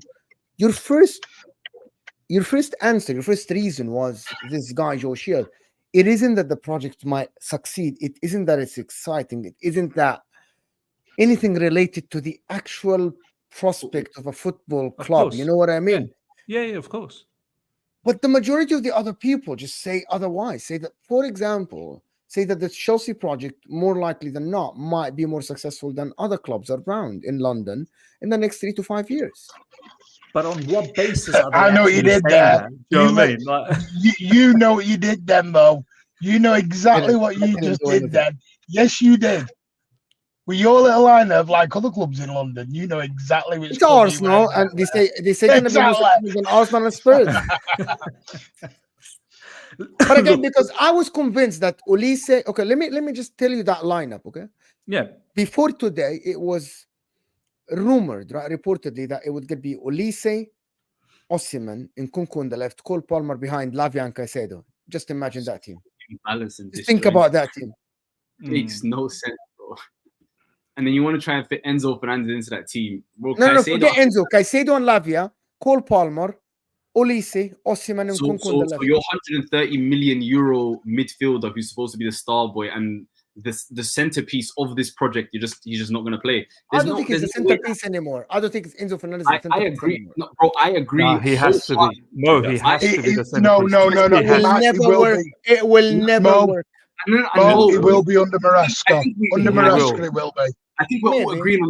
your first answer, your first reason was this guy Joe Shields. It isn't that the project might succeed. It isn't that it's exciting. It isn't that anything related to the actual prospect of a football club. You know what I mean? Yeah, of course. But the majority of the other people just say otherwise. Say that, for example, the Chelsea project, more likely than not, might be more successful than other clubs around in London in the next 3 to 5 years. But on what basis are they I know what you did there. You know what I mean? You know what you did then, Mo. You know exactly what you just did then. Yes, you did. With your little line of like other clubs in London, you know exactly which. It's Arsenal, and they say exactly. Than Arsenal and Spurs. But again, because I was convinced that Olise. Okay, let me just tell you that lineup. Okay. Yeah. Before today, it was rumored, right, reportedly, that it would be Olise, Osimhen, and Nkunku on the left, Cole Palmer behind, Lavia and Caicedo. Just imagine that team. Just think about that team. Makes no sense, bro. And then you want to try and fit Enzo Fernandes into that team. Bro, no, forget Enzo. Caicedo and Lavia, Cole Palmer, Olise, Osimhen, and Nkunku on the left. So your 130 million euro midfielder who's supposed to be the star boy and the centerpiece of this project, you're just not going to play. I don't think it's the centerpiece anymore. I don't think it's Enzo Fernandes. I agree. No, bro, I agree. No, he has to be. No, he has to be the centerpiece. No. It will never work. It will be under Maresca. Under Maresca, it will be. I think we're all agreeing on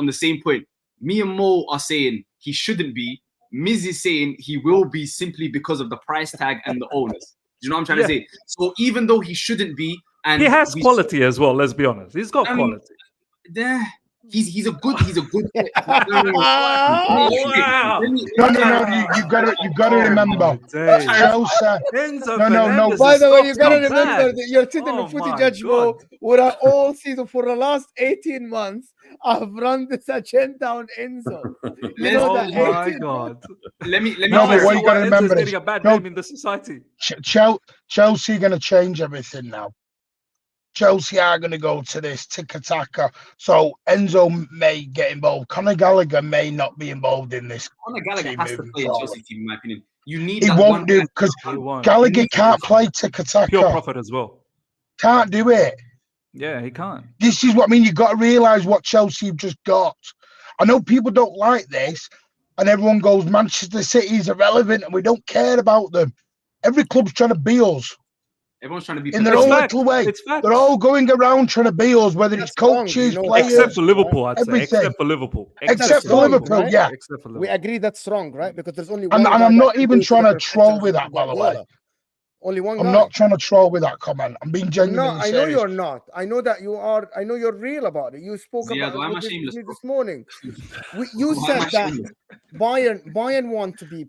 the same point. Me and Mo are saying he shouldn't be. Miz is saying he will be simply because of the price tag and the owners. Do you know what I'm trying to say? So even though he shouldn't be, and he has quality as well. Let's be honest. He's got quality. He's a good. Wow! You got to remember. Chelsea. Enzo By the way, you got to remember that you're sitting in Footy JUDGEMO, where all season for the last 18 months I've run this agenda on Enzo. You know that. Oh my God! Let me. No, but what you got to remember is getting a bad name in the society. Chelsea going to change everything now. Chelsea are going to go to this tiki-taka. So Enzo may get involved. Conor Gallagher may not be involved in this. Conor Gallagher has to play in Chelsea team, in my opinion. You need. He won't do because Gallagher can't play tiki-taka. Pure profit as well. Can't do it. Yeah, he can't. This is what I mean. You've got to realise what Chelsea have just got. I know people don't like this, and everyone goes, Manchester City is irrelevant, and we don't care about them. Every club's trying to be us. Everyone's trying to be in their own little way. They're all going around trying to be us, whether it's coaches, players, except for Liverpool. I'd say everything. Except for Liverpool. Except for Liverpool, right? yeah. Except for Liverpool. We agree that's wrong, right? Because there's only one. And guy I'm not that even can trying do to the troll with perfection that, by the way. Only one I'm guy. not trying to troll with that comment. I'm being genuine. I know you're not. I know that you are. I know you're real about it. You spoke about it this morning. You said that Bayern want to be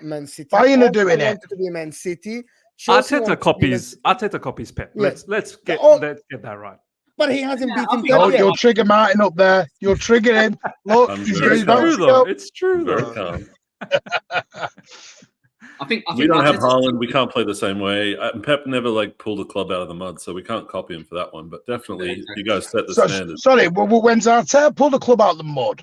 Man City. Bayern are doing it. To be Man City. Arteta copies Pep. Yes. Let's get that right. But he hasn't beaten Pep yet. yet. You'll trigger Martin up there. You'll trigger him. Look, it's true though. I think we don't have Haaland. We can't play the same way. Pep never pulled the club out of the mud, so we can't copy him for that one. But definitely, you guys set the standard. Sorry, when's Arteta pulled the club out of the mud?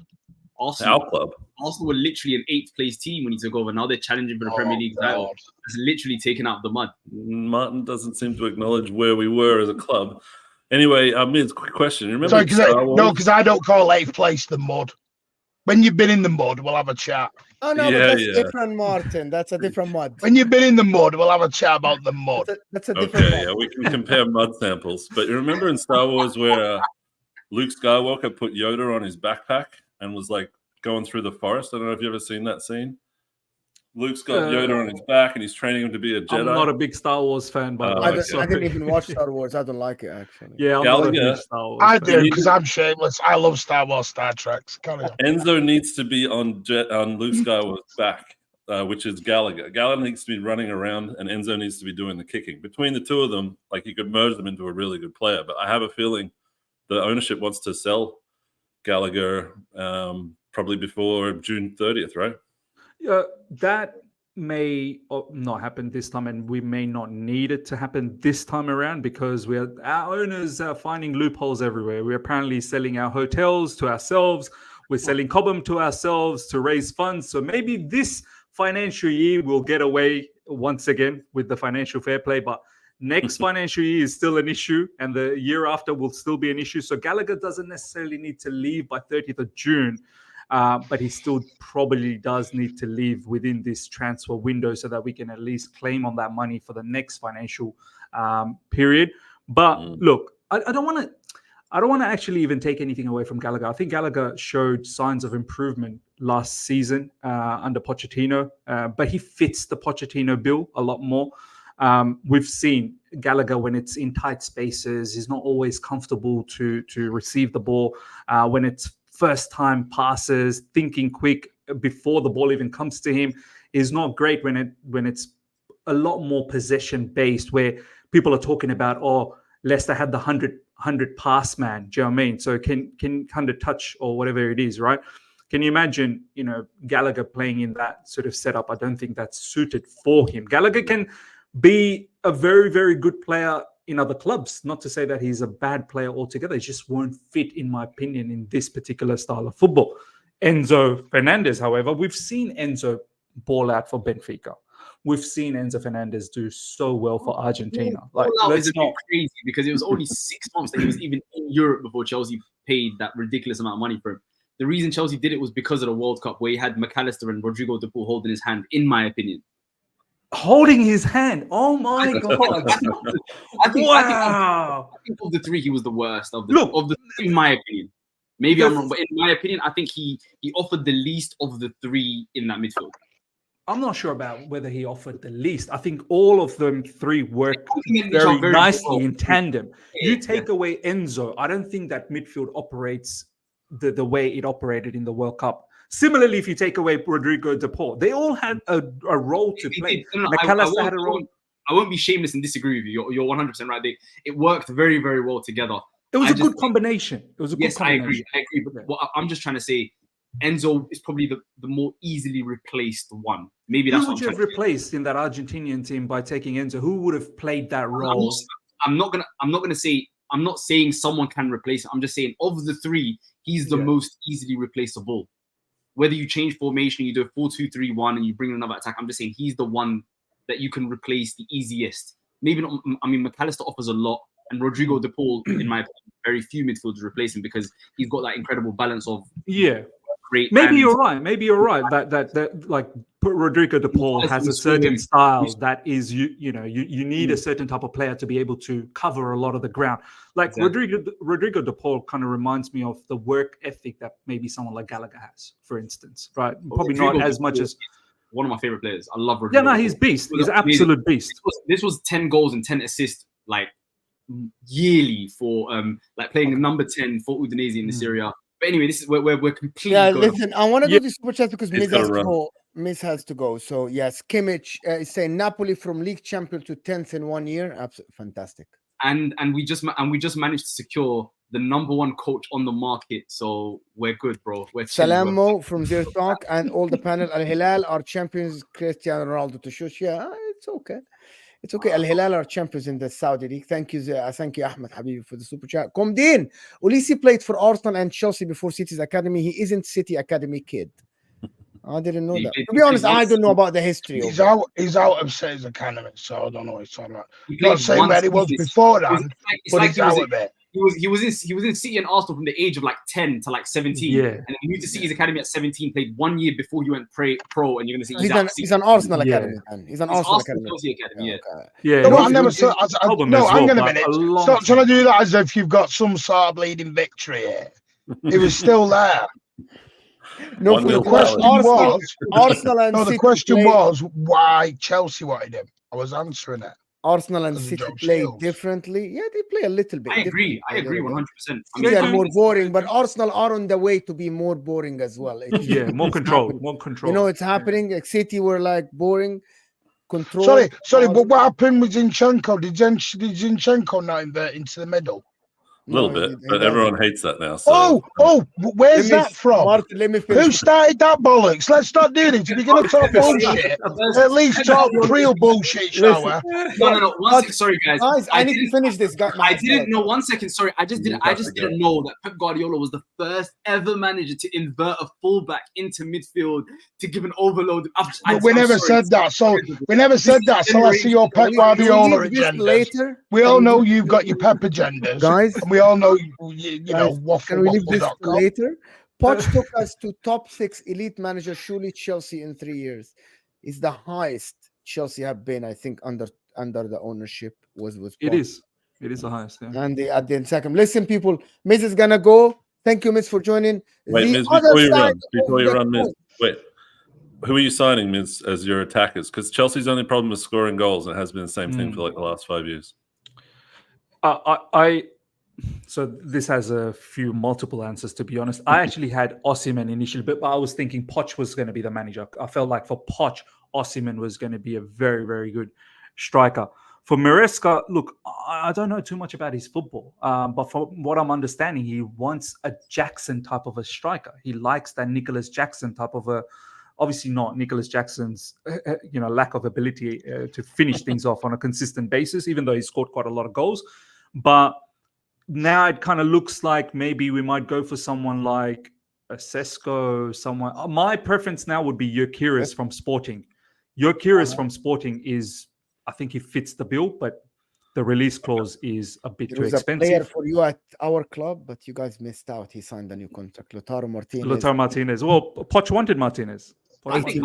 Our club. Arsenal were literally an 8th place team when he took over. Now they're challenging for the Premier League title. It's literally taken out of the mud. Martin doesn't seem to acknowledge where we were as a club. Anyway, Miz, quick question. Remember? Sorry, because I don't call 8th place the mud. When you've been in the mud, we'll have a chat. Oh no, but that's different, Martin. That's a different mud. When you've been in the mud, we'll have a chat about the mud. That's a different mud. Yeah, we can compare mud samples. But you remember in Star Wars where Luke Skywalker put Yoda on his backpack and was going through the forest? I don't know if you've ever seen that scene. Luke's got Yoda on his back and he's training him to be a Jedi. I'm not a big Star Wars fan, by the way. I didn't even watch Star Wars. I don't like it, actually. Yeah, I'm not a big Star Wars I do, because I'm shameless. I love Star Wars, Star Trek. Enzo needs to be on Luke Skywalker's back, which is Gallagher. Gallagher needs to be running around and Enzo needs to be doing the kicking. Between the two of them, you could merge them into a really good player. But I have a feeling the ownership wants to sell Gallagher probably before June 30th, right? Yeah, that may not happen this time, and we may not need it to happen this time around because our owners are finding loopholes everywhere. We're apparently selling our hotels to ourselves. We're selling Cobham to ourselves to raise funds. So maybe this financial year we'll get away once again with the financial fair play, but next financial year is still an issue, and the year after will still be an issue. So Gallagher doesn't necessarily need to leave by 30th of June. But he still probably does need to leave within this transfer window so that we can at least claim on that money for the next financial period. But look, I don't want to actually even take anything away from Gallagher. I think Gallagher showed signs of improvement last season under Pochettino, but he fits the Pochettino bill a lot more. We've seen Gallagher when it's in tight spaces. He's not always comfortable to receive the ball when it's first time passes, thinking quick before the ball even comes to him is not great when it's a lot more possession based, where people are talking about, Leicester had the 100 pass man. Do you know what I mean? So can 100 touch or whatever it is, right? Can you imagine, Gallagher playing in that sort of setup? I don't think that's suited for him. Gallagher can be a very, very good player in other clubs. Not to say that he's a bad player altogether. He just won't fit, in my opinion, in this particular style of football. Enzo Fernandes, however, we've seen Enzo ball out for Benfica. We've seen Enzo Fernandes do so well for Argentina. It's a bit crazy because it was only 6 months that he was even in Europe before Chelsea paid that ridiculous amount of money for him. The reason Chelsea did it was because of the World Cup, where he had McAllister and Rodrigo de Paul holding his hand, in my opinion. Holding his hand. Oh my God! I think of the three, he was the worst of the three, in my opinion. Maybe I'm wrong, but in my opinion, I think he offered the least of the three in that midfield. I'm not sure about whether he offered the least. I think all of them three work complement each other very very nicely well. in tandem. Yeah, You take away Enzo, I don't think that midfield operates the way it operated in the World Cup. Similarly, if you take away Rodrigo De Paul, they all had a role to play. McAllister had a role. I won't be shameless and disagree with you. You're 100% right. It worked very, very well together. It was a good combination. It was a good combination. I agree. But what I'm just trying to say, Enzo is probably the more easily replaced one. Maybe that's who would you have replaced in that Argentinian team by taking Enzo? Who would have played that role? I'm not saying someone can replace him. I'm just saying of the three, he's the most easily replaceable. Whether you change formation, you do a 4-2-3-1, and you bring in another attack, I'm just saying he's the one that you can replace the easiest. Maybe not. I mean, McAllister offers a lot, and Rodrigo De Paul, in my opinion, very few midfielders replace him because he's got that incredible balance of great. Maybe you're right. That like Rodrigo De Paul has a certain style that is you need a certain type of player to be able to cover a lot of the ground. Like Rodrigo De Paul kind of reminds me of the work ethic that maybe someone like Gallagher has, for instance. Right? Probably not as much as one of my favorite players. I love Rodrigo. Yeah, no, he's beast. He's an absolute beast. This was 10 goals and 10 assists, like yearly for like playing the number 10 for Udinese in the Serie A. But anyway, this is where we're completely. Yeah, listen, I want to do this super chat because Miz has to go. So yes, Kimmich is saying Napoli from league champion to 10th in 1 year. Absolutely fantastic. And we just managed to secure the number one coach on the market. So we're good, bro. We're Salam Mo from Zero Talk and all the panel. Al Hilal are champions. Cristiano Ronaldo to shush. Yeah, it's okay. It's okay. Al Hilal are champions in the Saudi League. Thank you, Ahmed Habibi, for the super chat. Komdin, Olise played for Arsenal and Chelsea before City's academy. He isn't City academy kid. I didn't know that. To be honest, I don't know about the history. He's out of City's academy, so I don't know what he's talking about. Not saying where he was beforehand, but he's out of it. He was in City and Arsenal from the age of like 10 to like 17. Yeah. And he moved to City's academy at 17, played 1 year before he went pro, and you're gonna see he's an Arsenal academy. He's an Arsenal academy. Yeah. No, I never said. No, hang on a minute. Stop trying to do that as if you've got some sort of bleeding victory here. He was still there. No, the question was why Chelsea wanted him. I was answering it. Arsenal and City play differently. Yeah, they play a little bit. I agree 100%. They are more boring, but Arsenal are on the way to be more boring as well. More control. You know, it's happening. Like City were like boring. Control. Sorry, but what happened with Zinchenko? Did Zinchenko not invert into the middle? A little bit, but everyone hates that now. So. Where's that from? Martin, let me finish. Who started that bollocks? Let's stop doing it. If you're going to talk bullshit, at least talk real bullshit, shall we? No. 1 second. Sorry, guys. I need to finish this. I didn't know. 1 second. Sorry, I just didn't know that Pep Guardiola was the first ever manager to invert a fullback into midfield to give an overload. We never said that. So I see your Pep Guardiola agenda. We all know you've got your Pep agendas, guys. We all know you know waffle. Can we leave this later? Poch took us to top 6 elite manager. Surely Chelsea in 3 years is the highest Chelsea have been. I think under the ownership was Poch. It is the highest. Yeah. And at the second, listen, people. Miz is gonna go. Thank you, Miz, for joining. Wait, Miz, before you run, Miz. Wait, who are you signing, Miz, as your attackers? Because Chelsea's only problem is scoring goals, and it has been the same thing for like the last 5 years. So this has a few multiple answers, to be honest. I actually had Osimhen initially, but I was thinking Poch was going to be the manager. I felt like for Poch, Osimhen was going to be a very, very good striker. For Maresca, look, I don't know too much about his football, but from what I'm understanding, he wants a Jackson type of a striker. He likes that Nicholas Jackson type of a, obviously not Nicholas Jackson's, lack of ability to finish things off on a consistent basis, even though he scored quite a lot of goals. But now it kind of looks like maybe we might go for someone like a Sesko, someone. My preference now would be Gyökeres from Sporting. Gyökeres from Sporting is, I think he fits the bill, but the release clause is a bit too expensive. There was a player for you at our club, but you guys missed out. He signed a new contract. Lautaro Martinez. Well, Poch wanted Martinez. 90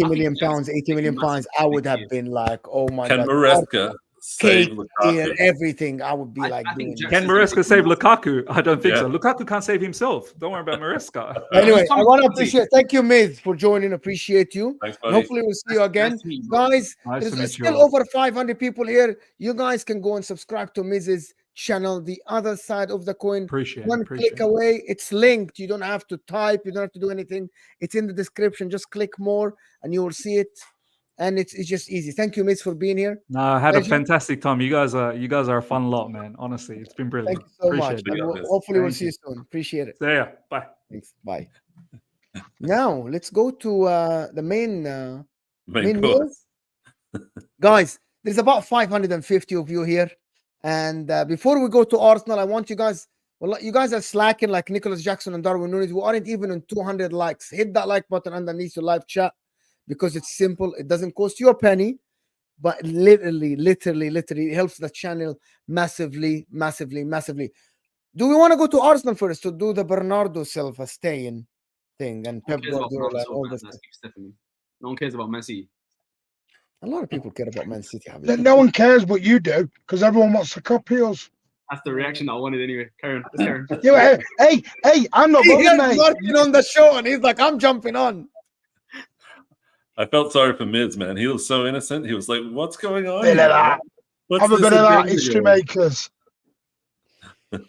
million pounds, 80 million pounds. I would have been like, oh my God. Can Maresca Save cake, Lukaku. beer, everything. I would be like I think doing. Can Jackson's Maresca gonna save take Lukaku? I don't think Yeah. so. Lukaku can't save himself. Don't worry about Maresca. Anyway, I Tommy want to Conte. appreciate. Thank you, Miz, for joining. Appreciate you. Thanks, And buddy. hopefully, we'll see you again, Nice to meet you, bro. guys. Nice to There's meet you still all. over 500 people here. You guys can go and subscribe to Miz's channel, the other side of the coin. Appreciate it. One Appreciate click it. away. It's linked. You don't have to type. You don't have to do anything. It's in the description. Just click more, and you will see it. And it's just easy. Thank you, Miz, for being here. No, I had a Pleasure. fantastic time. You guys are a fun lot, man. Honestly, it's been brilliant. Thank you so Appreciate much. it. And Miz. hopefully, we'll Thank see you soon. Appreciate it. See ya. Bye. Thanks. Bye. Now let's go to the main Main news. Guys, there's about 550 of you here, and before we go to Arsenal, I want you guys. Well, you guys are slacking like Nicholas Jackson and Darwin Nunes. We aren't even on 200 likes. Hit that like button underneath your live chat because it's simple. It doesn't cost you a penny, but literally, it helps the channel massively. Do we want to go to Arsenal first to do the Bernardo Silva staying thing and No Pep one cares about Guardiola and Bernardo all Silva, this that's stuff? Stephanie. No one cares about Man City. A lot of people care about Man City. No one cares, but you do, because everyone wants to copy us. That's the reaction I wanted anyway. Karen, let's Karen. Yeah, hey, I'm not He bothered, heard mate. Martin on the show and he's like, I'm jumping on. I felt sorry for Miz, man. He was so innocent. He was like, "What's going on Bit here? of that. What's Have a this bit of that, agenda history going?" makers. But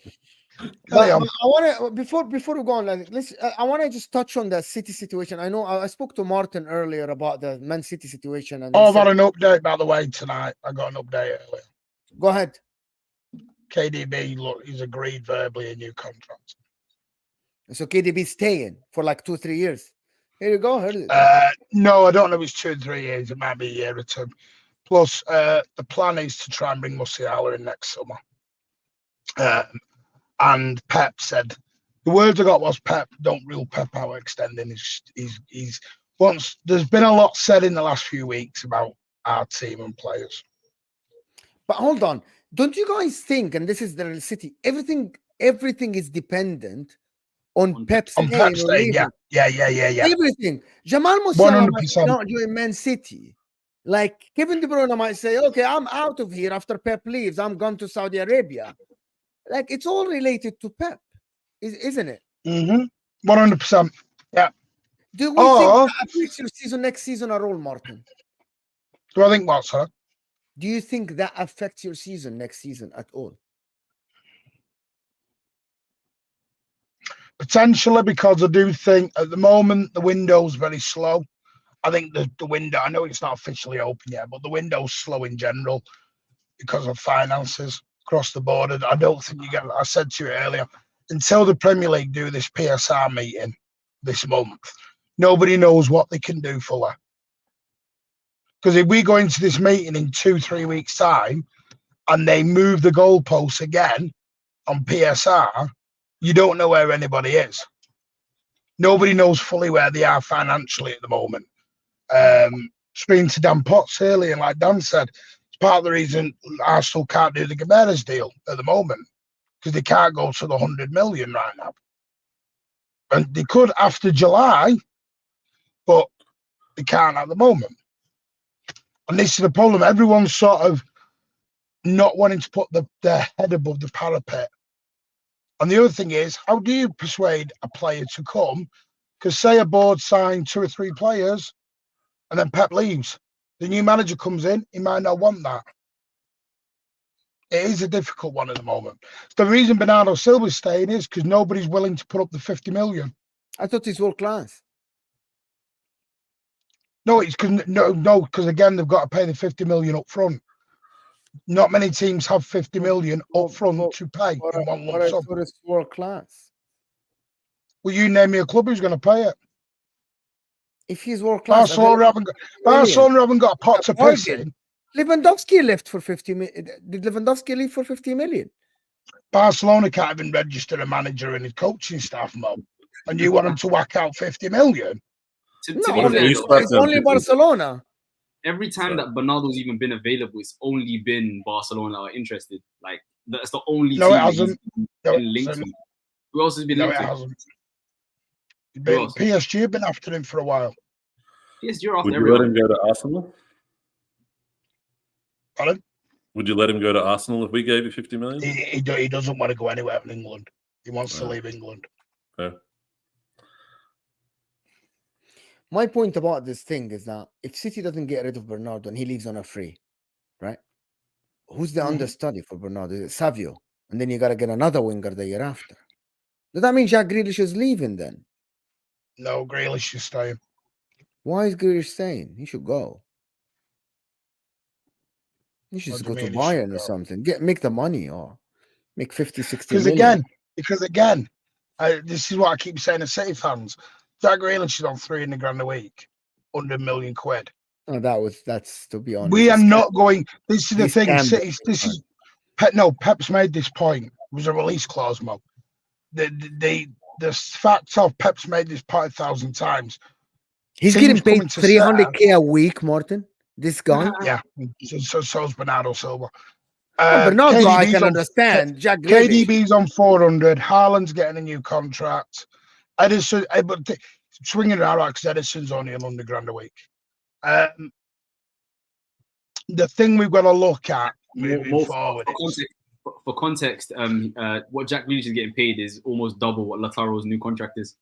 Carry on. I want to before we go on, like, I want to just touch on the City situation. I know I spoke to Martin earlier about the Man City situation, and he I've said- had an update, by the way, tonight. I got an update earlier. go ahead. KDB, look, he's agreed verbally a new contract. So KDB staying for like 2-3 years. Here you go. Heard it. No, I don't know if it's 2 or 3 years. It might be a year or two. Plus, the plan is to try and bring Musiala in next summer. And Pep said, the words I got was, Pep, don't rule Pep out extending. He's once there's been a lot said in the last few weeks about our team and players. But hold on, don't you guys think? And this is the City. Everything is dependent on Pep On staying Pep or staying, leaving. yeah. Everything. Jamal Musiala might 100%. not join Man City. Like Kevin De Bruyne might say, "Okay, I'm out of here after Pep leaves. I'm gone to Saudi Arabia." Like it's all related to Pep, isn't it? 100%. Yeah. Do we think that affects your season next season at all, Martin? Do I think what, sir? Do you think that affects your season next season at all? Potentially, because I do think at the moment the window's very slow. I think the window, I know it's not officially open yet, but the window's slow in general because of finances across the board. I don't think you get, I said to you earlier, until the Premier League do this PSR meeting this month, nobody knows what they can do fully. Because if we go into this meeting in 2-3 weeks' time and they move the goalposts again on PSR, you don't know where anybody is. Nobody knows fully where they are financially at the moment. Speaking to Dan Potts earlier, and like Dan said, it's part of the reason Arsenal can't do the Gimenez deal at the moment, because they can't go to the 100 million right now. And they could after July, but they can't at the moment. And this is the problem. Everyone's sort of not wanting to put their head above the parapet. And the other thing is, how do you persuade a player to come? Because say a board signed 2 or 3 players and then Pep leaves. The new manager comes in, he might not want that. It is a difficult one at the moment. The reason Bernardo Silva is staying is because nobody's willing to put up the 50 million. I thought he's world class. No, it's because again they've got to pay the 50 million up front. Not many teams have 50 million up front to pay in one lump sum. I thought it's world class. Will you name me a club who's going to pay it? If he's world class, Barcelona haven't got a pot to piss in. Lewandowski left for 50 million. Did Lewandowski leave for 50 million? Barcelona can't even register a manager and his coaching staff, Mo. And you want them to whack out 50 million? To No, be fair, though, it's only Barcelona. every time that Bernardo's even been available, it's only been Barcelona are interested. Like that's the only No, team it that hasn't. he's No, been it linked hasn't. to. Who else has been No, linked it to? hasn't. Who else? PSG have been after him for a while. Yes, you're after Would you let everyone. him go to Arsenal? Pardon? Would you let him go to Arsenal if we gave you 50 million? He doesn't want to go anywhere in England. He wants to leave England. Okay. My point about this thing is that if City doesn't get rid of Bernardo and he leaves on a free, right? Who's the understudy for Bernardo? Is it Savio? And then you got to get another winger the year after. Does that mean Jack Grealish is leaving then? No, Grealish is staying. Why is Grealish staying? He should go. He should just go to Bayern or something. Make the money or make 50, 60 million. Because again, this is what I keep saying to City fans. Jack Grealish is on £300,000 a week, £100 million. Oh, that's to be honest. We are not going. This is the thing. Pep's made this point. It was a release clause, Mo. The fact of Pep's made this point 1,000 times. He's getting paid 300k a week, Martin. This guy. Yeah. So's Bernardo Silva. Bernardo, I can understand. Jack Grealish. KDB's on 400. Haaland's getting a new contract. Edison, but swinging it out because Edison's only £100,000 a week. The thing we've got to look at moving forward. For context, what Jack Grealish is getting paid is almost double what Lautaro's new contract is.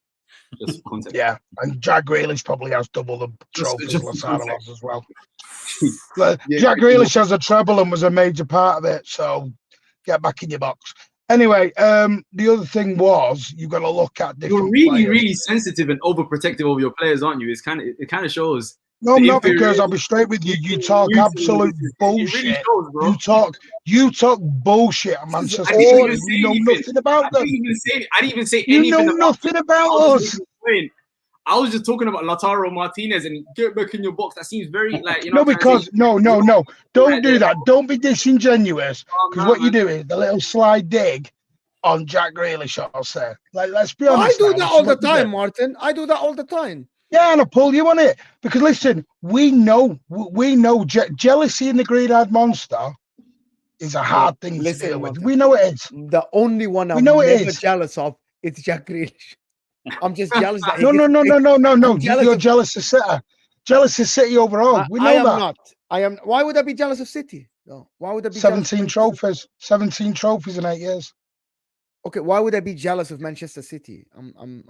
Just for context. Yeah, and Jack Grealish probably has double the trophies Lautaro has as well. Jack Grealish has a treble and was a major part of it, so get back in your box. Anyway, the other thing was you've got to look at different. You're really, players. really sensitive and overprotective of your players, aren't you? It kind of shows. No, not because I'll be straight with you. You talk absolute bullshit. Really shows, you talk bullshit at Manchester City. You know nothing about them. I didn't even say anything. You know nothing about us. I was just talking about Lautaro Martinez and get back in your box. That seems very like no. Don't do that. Don't be disingenuous. Because what you do is the little slide dig on Jack Grealish. I'll say, like, let's be honest. I do that all the time, Martin. I do that all the time. Yeah, and I'll pull you on it because listen, we know jealousy in the green-eyed monster is a hard thing to deal with. We know it is. The only one I'm never jealous of is Jack Grealish. I'm just jealous that no. You're jealous of City. Jealous of City overall. We know that. Not. I am. Why would I be jealous of City? No. Why would I be 17 trophies? 17 trophies in 8 years. Okay, why would I be jealous of Manchester City? I'm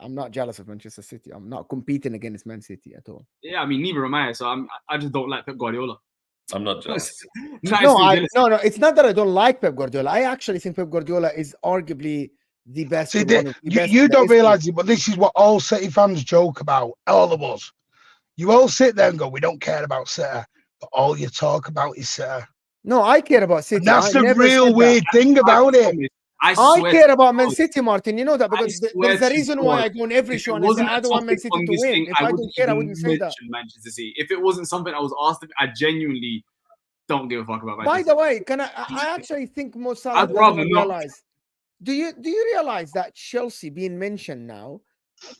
not jealous of Manchester City. I'm not competing against Man City at all. Yeah, I mean, neither am I. So I just don't like Pep Guardiola. I'm not jealous. No. It's not that I don't like Pep Guardiola. I actually think Pep Guardiola is arguably the best. You don't realize it, but this is what all City fans joke about. All of us. You all sit there and go, "We don't care about City," but all you talk about is City. No, I care about City. And that's the real weird thing about it. I care about Man City, Martin. You know that because there's a reason why I go on every show and I say I don't want Man City to win. If I don't care, I wouldn't say that. Manchester City. If it wasn't something I was asked, I genuinely don't give a fuck about Manchester City. By the way, I actually think Mo Salah doesn't realize. Do you realize that Chelsea being mentioned now?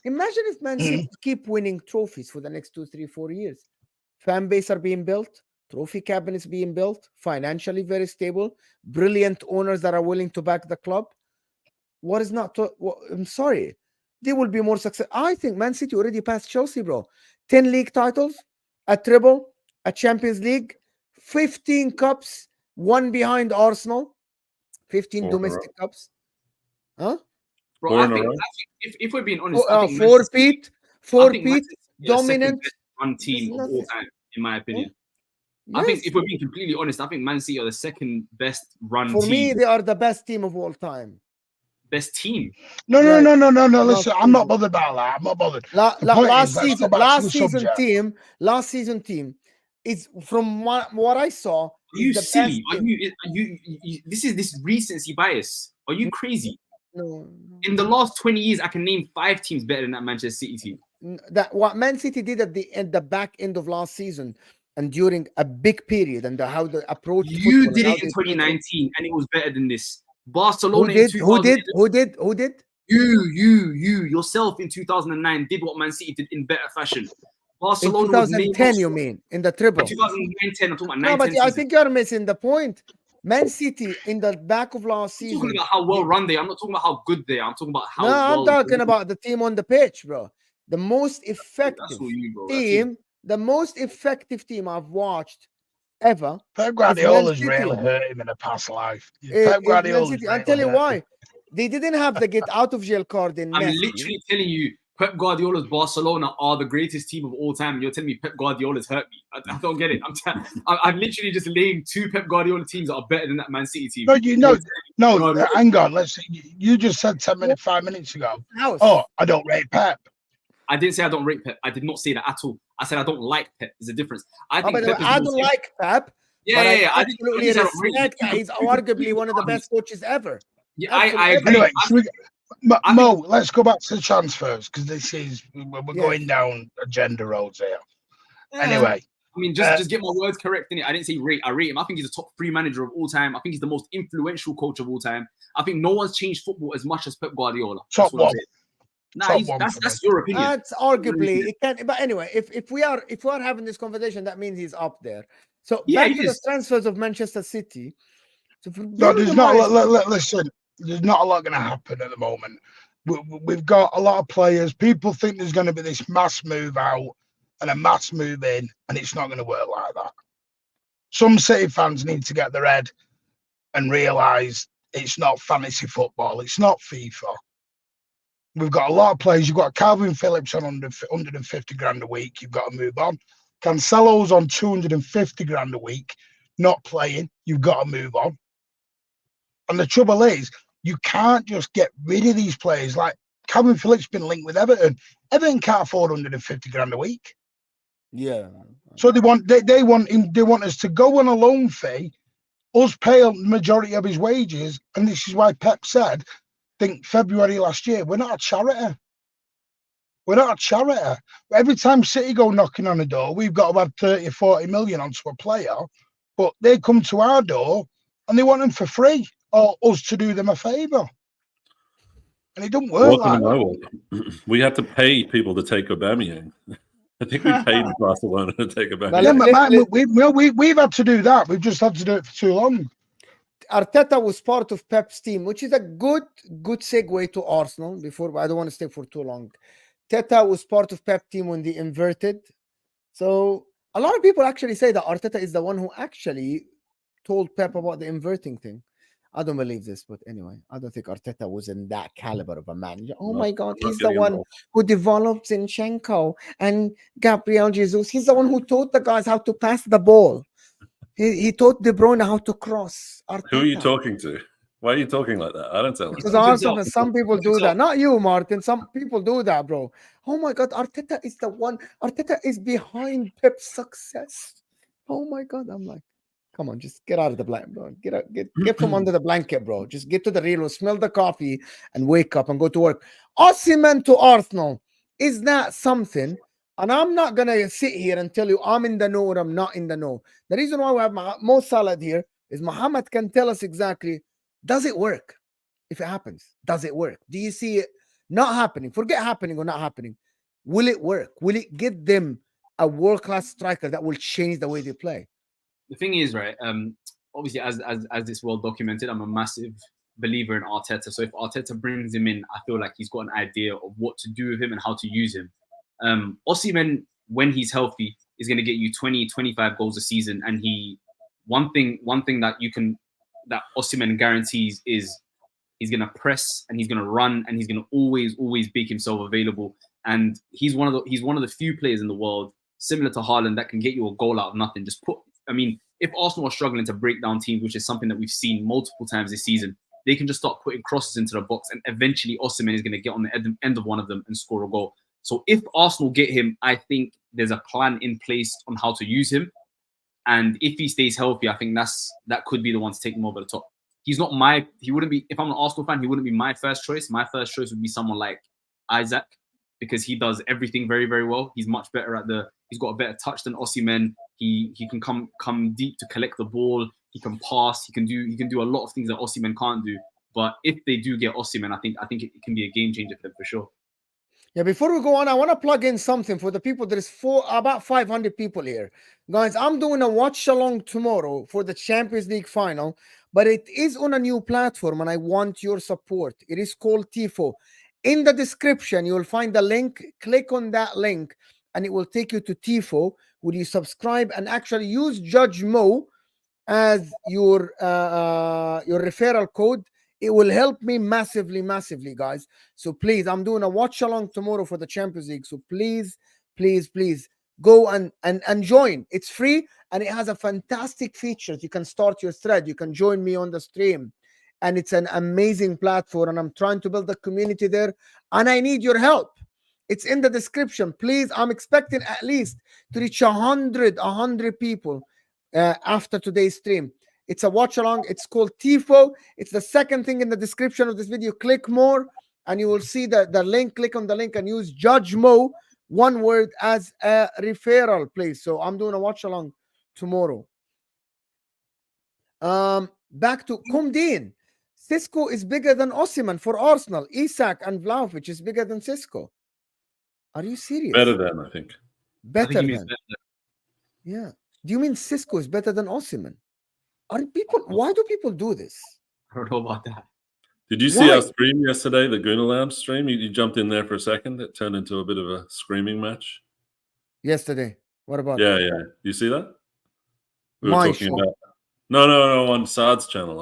Imagine if Man City keep winning trophies for the next 2, 3, 4 years. Fan base are being built. Trophy cabinets being built, financially very stable, brilliant owners that are willing to back the club. What is not? I'm sorry, they will be more successful. I think Man City already passed Chelsea, bro. 10 league titles, a treble, a Champions League, 15 cups, one behind Arsenal, 15 domestic cups. Huh? Bro, I think if we're being honest, four feet, dominant one team of all time, in my opinion. Yes. I think if we're being completely honest, I think Man City are the second best run team. For me, they are the best team of all time. Best team? No. Listen, I'm not bothered about that. I'm not bothered. Last season team is from what I saw. Are you silly? This is this recency bias. Are you crazy? No. In the last 20 years, I can name 5 teams better than that Manchester City team. That what Man City did at the back end of last season. And during a big period, and how the approach. You did it in 2019, and it was better than this. Barcelona. Who did? You yourself in 2009 did what Man City did in better fashion. Barcelona. In 2010, you mean in the triple? 2010. I'm talking about 9. No, but I think you're missing the point. Man City in the back of last season. I'm talking about how well run they are. I'm not talking about how good they are. I'm talking about how. No, I'm talking about the team on the pitch, bro. The most effective team. The most effective team I've watched ever. Pep Guardiola's really hurt him in a past life. Pep Guardiola's really I'll tell you why. They didn't have the get out of jail card in I'm Messi. literally telling you, Pep Guardiola's Barcelona are the greatest team of all time. You're telling me Pep Guardiola's hurt me. I don't get it. I've literally just named 2 Pep Guardiola teams that are better than that Man City team. No, hang on. You just said 5 minutes ago. Oh, I don't rate Pep. I didn't say I don't rate Pep. I did not say that at all. I said I don't like Pep. There's a difference. I think Pep I don't like Pep. Yeah. I absolutely respect that he's arguably one of the best coaches ever. Yeah, I agree. Anyway, Mo, let's go back to the transfers because we're going down agenda roads here. Anyway, I mean, just get my words correct in it. I didn't say rate. I rate him. I think he's a top 3 manager of all time. I think he's the most influential coach of all time. I think no one's changed football as much as Pep Guardiola. Top one. That's your opinion. That's arguably it can. But anyway, if we are having this conversation, that means he's up there. So back to the transfers of Manchester City. So listen. There's not a lot going to happen at the moment. We've got a lot of players. People think there's going to be this mass move out and a mass move in, and it's not going to work like that. Some City fans need to get their head and realise it's not fantasy football. It's not FIFA. We've got a lot of players. You've got Calvin Phillips on 150 grand a week. You've got to move on. Cancelo's on 250 grand a week, not playing. You've got to move on. And the trouble is, you can't just get rid of these players. Like Calvin Phillips been linked with Everton. Everton can't afford 150 grand a week. Yeah. So they want us to go on a loan fee, us pay a majority of his wages, and this is why Pep said, think February last year, we're not a charity. We're not a charity. Every time City go knocking on the door, we've got to add 30 or 40 million onto a player, but they come to our door and they want them for free. Or us to do them a favour. And it doesn't work like that. We had to pay people to take Aubameyang. I think we paid Barcelona to take Aubameyang. We've had to do that. We've just had to do it for too long. Arteta was part of Pep's team, which is a good segue to Arsenal. Before I don't want to stay for too long. Arteta was part of Pep team when they inverted. So a lot of people actually say that Arteta is the one who actually told Pep about the inverting thing. I don't believe this, but anyway, I don't think Arteta was in that caliber of a manager. Oh my God, he's the one who developed Zinchenko and Gabriel Jesus. He's the one who taught the guys how to pass the ball. He taught De Bruyne how to cross. Arteta. Who are you talking to? Why are you talking like that? I don't sound like that. Because some people do that. Not you, Martin. Some people do that, bro. Oh my God, Arteta is the one. Arteta is behind Pep's success. Oh my God, I'm like, come on, just get out of the blanket, bro. Get from under the blanket, bro. Just get to the real one, smell the coffee, and wake up and go to work. Osimhen to Arsenal. Is that something? And I'm not going to sit here and tell you I'm in the know or I'm not in the know. The reason why we have Mo Salah here is Muhammad can tell us exactly, does it work? If it happens, does it work? Do you see it not happening? Forget happening or not happening. Will it work? Will it get them a world-class striker that will change the way they play? The thing is, right, obviously, as this well documented, I'm a massive believer in Arteta. So if Arteta brings him in, I feel like he's got an idea of what to do with him and how to use him. Osimhen, when he's healthy, is going to get you 20, 25 goals a season. And one thing that Osimhen guarantees is he's going to press and he's going to run and he's going to always make himself available. And he's one of the few players in the world, similar to Haaland, that can get you a goal out of nothing. If Arsenal are struggling to break down teams, which is something that we've seen multiple times this season, they can just start putting crosses into the box, and eventually Osimhen is going to get on the end of one of them and score a goal. So if Arsenal get him, I think there's a plan in place on how to use him. And if he stays healthy, I think that could be the one to take him over the top. He wouldn't be, if I'm an Arsenal fan, he wouldn't be my first choice. My first choice would be someone like Isaac, because he does everything very, very well. He's much better he's got a better touch than Osimhen. He can come deep to collect the ball. He can pass. He can do a lot of things that Osimhen can't do. But if they do get Osimhen, I think it can be a game changer for them for sure. Yeah, before we go on, I want to plug in something for the people. There is about 500 people here. Guys, I'm doing a watch along tomorrow for the Champions League final, but it is on a new platform and I want your support. It is called TIFO. In the description, you will find the link. Click on that link and it will take you to TIFO. Will you subscribe and actually use JUDGEMO as your referral code? It will help me massively, massively, guys. So please, I'm doing a watch along tomorrow for the Champions League. So please, please, please go and join. It's free and it has a fantastic features. You can start your thread. You can join me on the stream. And it's an amazing platform. And I'm trying to build a community there. And I need your help. It's in the description. Please, I'm expecting at least to reach 100 people after today's stream. It's a watch along. It's called TIFO. It's the second thing in the description of this video. Click more and you will see the link. Click on the link and use JUDGEMO, one word, as a referral, please. So I'm doing a watch along tomorrow. Back to Kumdin. Sesko is bigger than Osimhen for Arsenal. Isak and Vlahovic is bigger than Sesko. Are you serious? Better than, I think. Better than. Yeah. Do you mean Sesko is better than Osimhen? Why do people do this? I don't know about that. Did you see our stream yesterday, the Gooner Lounge stream? You jumped in there for a second. It turned into a bit of a screaming match. Yesterday. What about Yeah. You see that? We were talking about... No, on Saad's channel.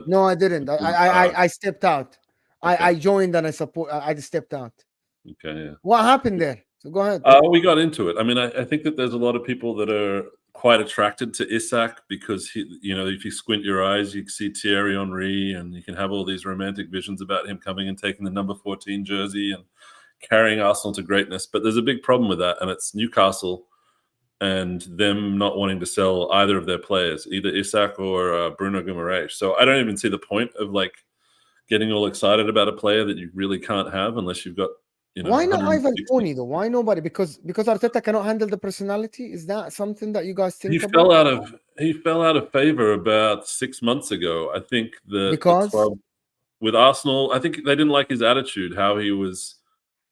No, I didn't. I stepped out. Okay. I joined and I stepped out. Okay, yeah. What happened there? So go ahead. We got into it. I mean, I think that there's a lot of people that are quite attracted to Isak because if you squint your eyes, you can see Thierry Henry, and you can have all these romantic visions about him coming and taking the number 14 jersey and carrying Arsenal to greatness. But there's a big problem with that, and it's Newcastle and them not wanting to sell either of their players, either Isak or Bruno Guimaraes. So I don't even see the point of getting all excited about a player that you really can't have unless you've got. Why not Ivan Toney though? Why nobody? Because Arteta cannot handle the personality. Is that something that you guys think about? He fell out of favor about 6 months ago. I think the club with Arsenal, I think they didn't like his attitude, how he was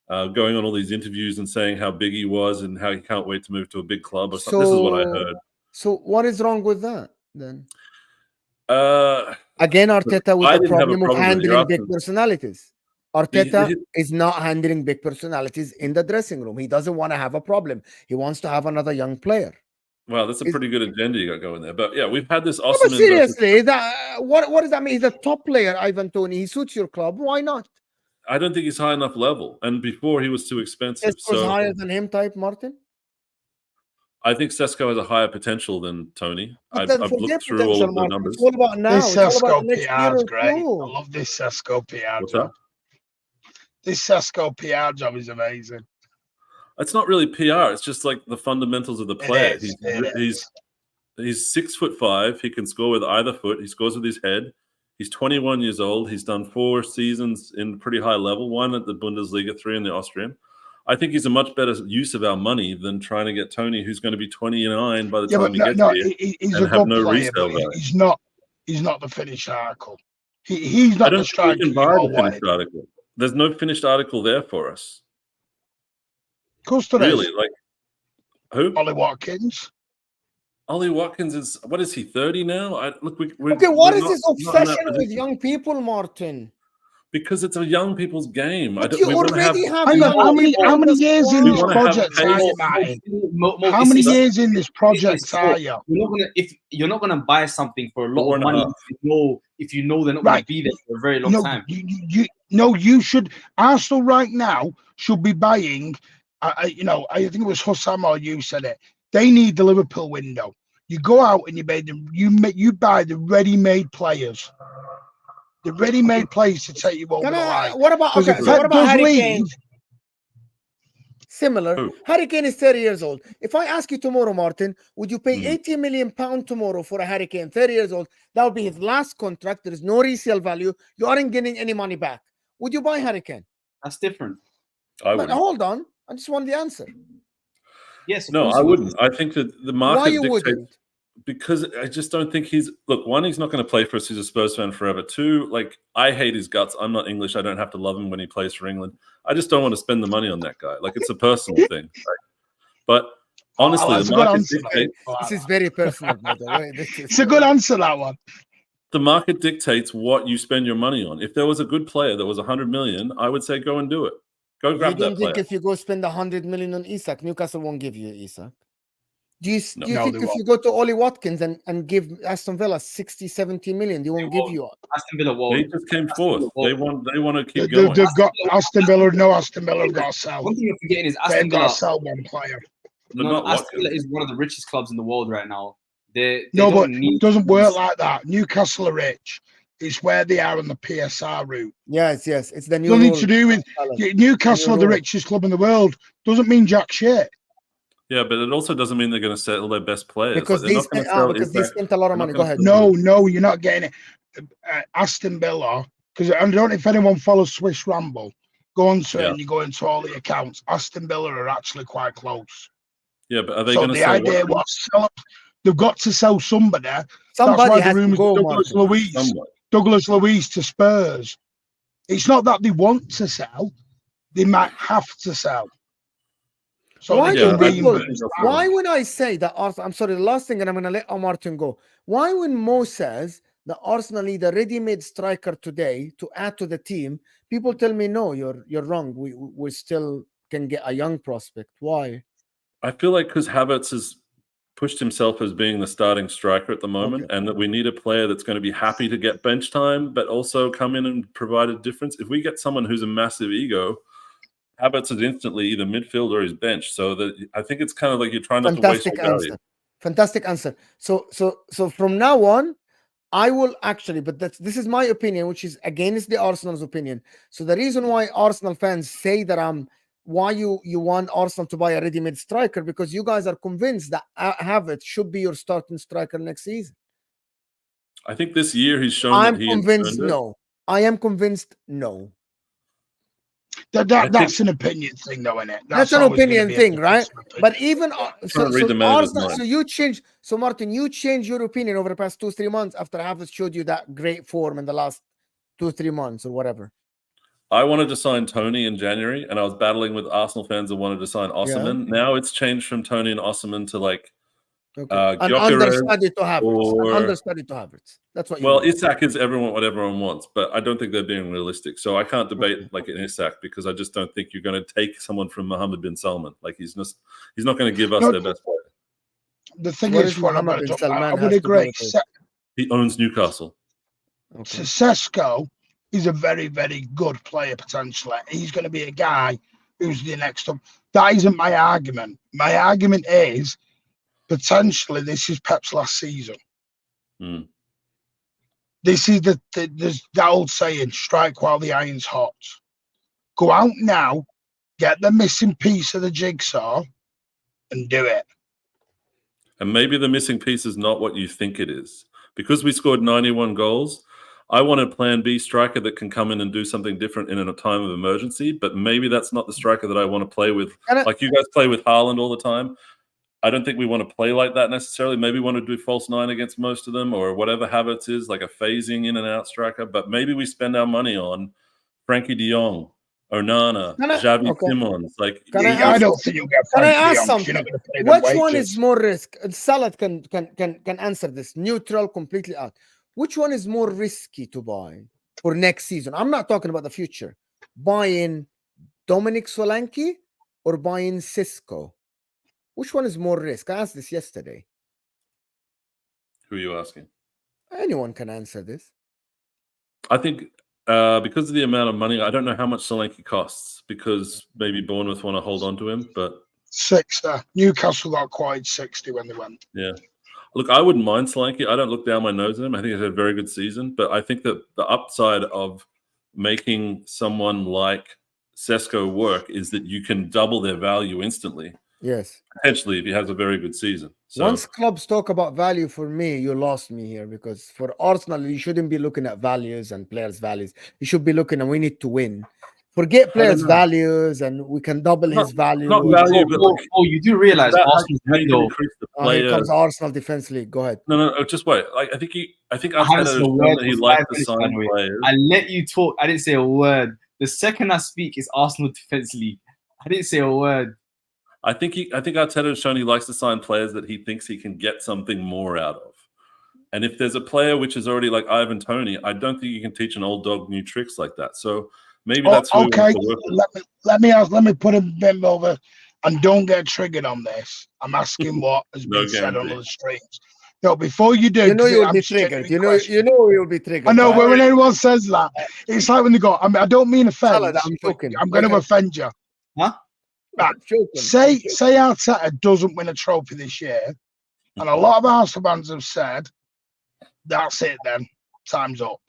going on all these interviews and saying how big he was and how he can't wait to move to a big club or something. This is what I heard. So what is wrong with that then? Again, Arteta with the problem of handling big personalities. Arteta is not handling big personalities in the dressing room. He doesn't want to have a problem. He wants to have another young player. Well, that's a pretty good agenda you got going there. But yeah, we've had this Osimhen. But seriously, what does that mean? He's a top player, Ivan Toney. He suits your club. Why not? I don't think he's high enough level. And before he was too expensive. Sesko's higher than him type, Martin? I think Sesko has a higher potential than Tony. I've looked through all of the numbers. It's all about now. This Sesko PR is great. I love this Sesko PR job. This Sesko PR job is amazing. It's not really PR. It's just like the fundamentals of the player. He's 6'5". He can score with either foot. He scores with his head. He's 21 years old. He's done 4 seasons in pretty high level, 1 at the Bundesliga, 3 in the Austrian. I think he's a much better use of our money than trying to get Tony, who's going to be 29 by the time he gets here and have no resale value. He's not the finished article. He's not the striker. We can buy the finished article. There's no finished article there for us. Of course there is. Really? Like who? Ollie Watkins. Ollie Watkins is, what is he, 30 now? What is this obsession with young people, Martin? Because it's a young people's game. But you already have how many years in this project are you, Martin? How many years in this project are you? You're not gonna buy something for a lot of money if you know they're not gonna be there for a very long time. You should. Arsenal right now should be buying. I think it was HUSAM or you said it. They need the Liverpool window. You go out and you buy the ready-made players. The ready-made players to take you over the line. What about Harry Kane? Similar. Harry Kane is 30 years old. If I ask you tomorrow, Martin, would you pay 80 million pounds tomorrow for a Harry Kane, 30 years old? That would be his last contract. There is no resale value. You aren't getting any money back. Would you buy Harry Kane? That's different. But hold on. I just want the answer. Yes. No, I wouldn't. I think that the market Why you dictates. wouldn't? Because I just don't think he's... Look, 1, he's not going to play for us. He's a Spurs fan forever. 2, I hate his guts. I'm not English. I don't have to love him when he plays for England. I just don't want to spend the money on that guy. It's a personal thing. Right? But honestly, the market dictates... This is very personal, by the way. It's a good answer, that one. The market dictates what you spend your money on. If there was a good player that was 100 million, I would say go and do it. Go You grab don't that think player. if you go spend 100 million on Isak, Newcastle won't give you Isak? Do you No. think No, if they you won't. go to Ollie Watkins and give Aston Villa 60, 70 million, they won't give you? Aston Villa They won't. just came Aston fourth. Villa They won't. want to keep They've going. got Aston Villa. No, Aston Villa have got to sell. One thing you're forgetting is They've Aston got Villa. to sell one player. But No, not Aston Villa Watkins. is one of the richest clubs in the world right now. They No, but don't need. it doesn't work like that. Newcastle are rich. It's where they are on the PSR route. Yes. It's the new Nothing rule. to do with Newcastle are the rule. richest club in the world. Doesn't mean jack shit. Yeah, but it also doesn't mean they're going to settle their best players. Because Like, they're not going to sell they Isak. spent a lot of They're money. not Go gonna ahead. sell No, you're not getting it. Aston Villa, because I don't know if anyone follows Swiss Ramble. Go on to it and you go into all the accounts. Aston Villa are actually quite close. Yeah, but are they So going to the sell idea Watkins? was they've got to sell somebody. Somebody That's why has the to rumors go, of Douglas Martin. Luiz. Somebody. Douglas Luiz to Spurs. It's not that they want to sell; they might have to sell. So Why they do can people? reinvest. Why when I say that Arsenal? I'm sorry. The last thing, and I'm gonna let Martin go. Why when Mo says that Arsenal need a ready-made striker today to add to the team, people tell me no, you're wrong. We still can get a young prospect. Why? I feel like because Havertz has pushed himself as being the starting striker at the moment, and that we need a player that's going to be happy to get bench time, but also come in and provide a difference. If we get someone who's a massive ego, Havertz is instantly either midfield or his bench. So that I think it's kind of like you're trying not to waste your value. Fantastic answer. So from now on, I will actually, but this is my opinion, which is against the Arsenal's opinion. So the reason why Arsenal fans say that why you want Arsenal to buy a ready-made striker, because you guys are convinced that Havertz should be your starting striker next season. I think this year he's shown I'm that he convinced no. I am convinced no. That's an opinion thing, though, isn't it? That's an opinion thing, right? But even Arsenal, so you change. So Martin, you changed your opinion over the past 2-3 months after Havertz showed you that great form in the last 2-3 months or whatever. I wanted to sign Tony in January, and I was battling with Arsenal fans that wanted to sign Osimhen. Yeah. Now it's changed from Tony and Osimhen to like an understudy to Havertz. Understudy to Havertz. That's what you want. Isak is what everyone wants, but I don't think they're being realistic. So I can't debate like an Isak because I just don't think you're going to take someone from Mohammed bin Salman. Like he's not going to give us their best player. The thing is, Mohammed bin Salman I would agree. He owns Newcastle. So Sesko is a very, very good player potentially. He's going to be a guy who's the next up. That isn't my argument. My argument is potentially this is Pep's last season. This is there's that old saying, strike while the iron's hot. Go out now, get the missing piece of the jigsaw and do it. And maybe the missing piece is not what you think it is. Because we scored 91 goals, I want a plan B striker that can come in and do something different in a time of emergency, but maybe that's not the striker that I want to play with. Like you guys play with Haaland all the time. I don't think we want to play like that necessarily. Maybe we want to do false nine against most of them or whatever Havertz is, like a phasing in and out striker. But maybe we spend our money on Frankie de Jong, Onana, Xavi Simons. Like, I don't think you'll get Frankie de Jong. Something? Which one is more risk? Salah can answer this. Neutral, completely out. Which one is more risky to buy for next season? I'm not talking about the future. Buying Dominic Solanke or buying Sesko? Which one is more risk? I asked this yesterday. Who are you asking? Anyone can answer this. I think because of the amount of money, I don't know how much Solanke costs because maybe Bournemouth want to hold on to him, but 60. Newcastle got quite 60 when they went. Yeah. Look, I wouldn't mind Solanke. I don't look down my nose at him. I think he's had a very good season, but I think that the upside of making someone like Sesko work is that you can double their value instantly. Yes. Potentially, if he has a very good season. So, once clubs talk about value, for me, you lost me here because for Arsenal, you shouldn't be looking at values and players' values. You should be looking at we need to win. Forget players' values and we can double his value. Not value, but you do realize Arsenal's here comes Arsenal Defense League. Go ahead. No, just wait. Like I think Arteta he likes to sign players. I let you talk. I didn't say a word. The second I speak is Arsenal Defense League. I didn't say a word. I think Arteta has shown he likes to sign players that he thinks he can get something more out of. And if there's a player which is already like Ivan Toney, I don't think you can teach an old dog new tricks like that. So maybe that's who okay. we want to work with. Let me put a bit over, and don't get triggered on this. I'm asking what has No been said on guarantee. other streams. No, before you do, You know you'll I'm be just genuine triggered. You know question. you'll be triggered. I know, right? but when anyone says that, it's like when they go, I don't mean offense. Salad, I'm joking. I'm going to offend you. Huh? Right. I'm joking. Say Arteta doesn't win a trophy this year, and a lot of Arsenal fans have said, that's it then, time's up.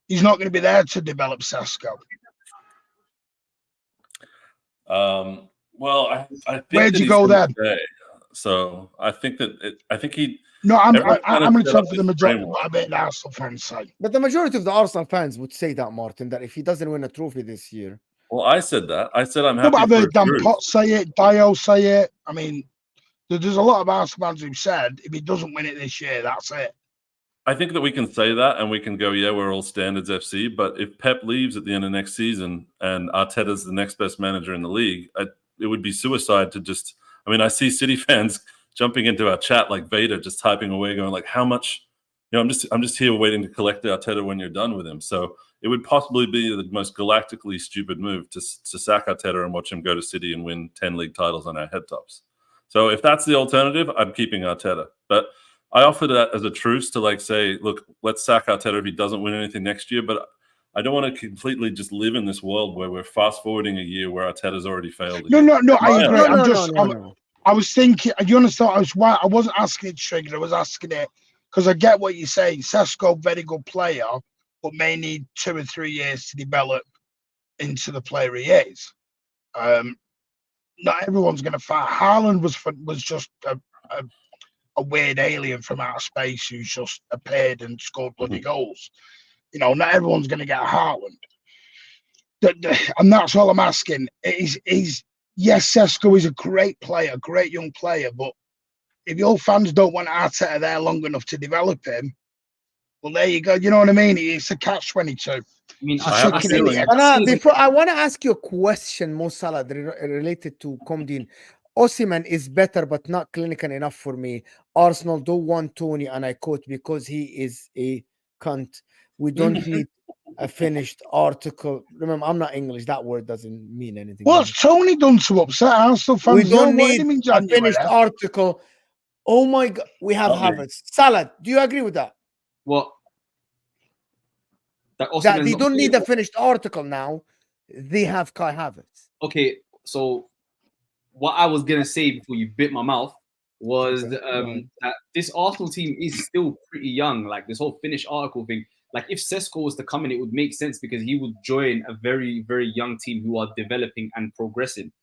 He's not going to be there to develop Sesko. Well, I think Where'd you go then? So I think that I think he. No, I'm everyone kind of going to set talk up for the this majority framework. of the Arsenal fans say. But the majority of the Arsenal fans would say that, Martin, that if he doesn't win a trophy this year. Well, I said that. I said I'm No, happy but I've for heard Dan Cruz. Potts say it, Dio say it. I mean, there's a lot of Arsenal fans who've said if he doesn't win it this year, that's it. I think that we can say that and we can go, yeah, we're all standards FC. But if Pep leaves at the end of next season and Arteta's the next best manager in the league, it would be suicide to just. I mean, I see City fans jumping into our chat like Vader, just typing away, going like, "How much?" You know, I'm just here waiting to collect Arteta when you're done with him. So it would possibly be the most galactically stupid move to sack Arteta and watch him go to City and win 10 league titles on our head tops. So if that's the alternative, I'm keeping Arteta. But I offer that as a truce to like say, look, let's sack Arteta if he doesn't win anything next year. But I don't want to completely just live in this world where we're fast forwarding a year where Arteta's already failed. No, I agree. No. I was thinking, you understand, I wasn't asking it triggered. I was asking it because I get what you're saying. Sesko, very good player, but may need 2 or 3 years to develop into the player he is. Not everyone's going to fight. Haaland was just a weird alien from outer space who's just appeared and scored bloody goals. You know, not everyone's going to get Haaland. And that's all I'm asking. Yes, Sesko is a great player, a great young player, but if your fans don't want Arteta there long enough to develop him, well, there you go. You know what I mean? It's a catch-22. I mean, I want to ask you a question, Mo Salah, related to Comdine. Osimhen is better, but not clinical enough for me. Arsenal don't want Tony, and I quote, because he is a cunt. We don't need a finished article. Remember, I'm not English. That word doesn't mean anything. What's Tony done to upset Arsenal fans? We don't need a finished article. Oh my God, we have Havertz. Salah, do you agree with that? What? That they don't need a finished article now. They have Kai Havertz. Okay, so what I was gonna say before you bit my mouth was that this Arsenal team is still pretty young. Like this whole finished article thing. Like if Sesko was to come in, it would make sense because he would join a very, very young team who are developing and progressing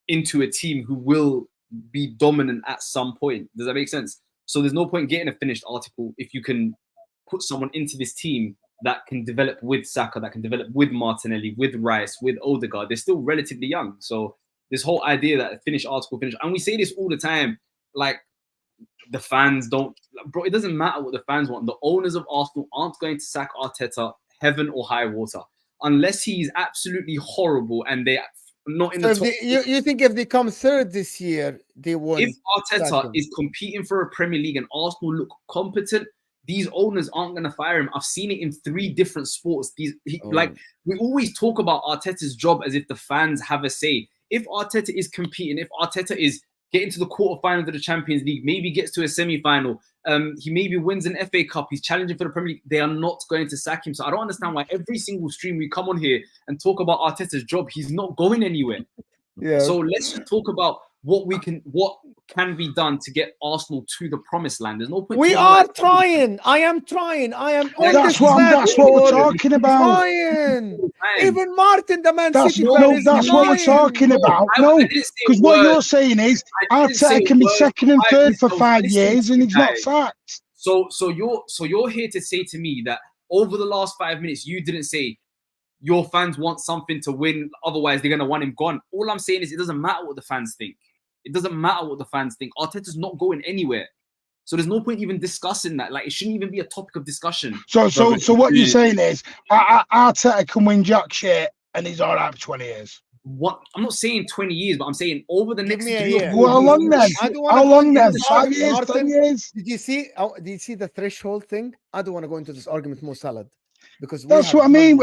into a team who will be dominant at some point. Does that make sense? So there's no point getting a finished article if you can put someone into this team that can develop with Saka, that can develop with Martinelli, with Rice, with Odegaard. They're still relatively young. So this whole idea that a finished article, and we say this all the time, like the fans don't, bro, it doesn't matter what the fans want. The owners of Arsenal aren't going to sack Arteta heaven or high water unless he's absolutely horrible and they're not in the top. You think if they come third this year, they won't? If Arteta is competing for a Premier League and Arsenal look competent, these owners aren't going to fire him. I've seen it in 3 different sports. Like we always talk about Arteta's job as if the fans have a say. If Arteta is competing, if Arteta is getting to the quarterfinals of the Champions League, maybe gets to a semi-final, he maybe wins an FA Cup, he's challenging for the Premier League, they are not going to sack him. So I don't understand why every single stream we come on here and talk about Arteta's job, he's not going anywhere. Yeah. So let's just talk about what can be done to get Arsenal to the promised land. There's no point. We are trying. I am trying. I am. That's what we're talking about. Trying. Even Martin, the Man City fan, that's what we're talking about. No, because what you're saying is Arteta can be second and third for 5 years and he's not sacked. So you're here to say to me that over the last 5 minutes you didn't say your fans want something to win, otherwise they're going to want him gone. All I'm saying is it doesn't matter what the fans think. It doesn't matter what the fans think. Arteta's not going anywhere. So there's no point even discussing that. Like, it shouldn't even be a topic of discussion. So what you're saying is Arteta can win jack shit and he's all right for 20 years. What? I'm not saying 20 years, but I'm saying over the next 2 years. Well, how long then? How long then? 5 years, Martin, 10 years? Did you see the threshold thing? I don't want to go into this argument, Mo Salah. because That's what I mean.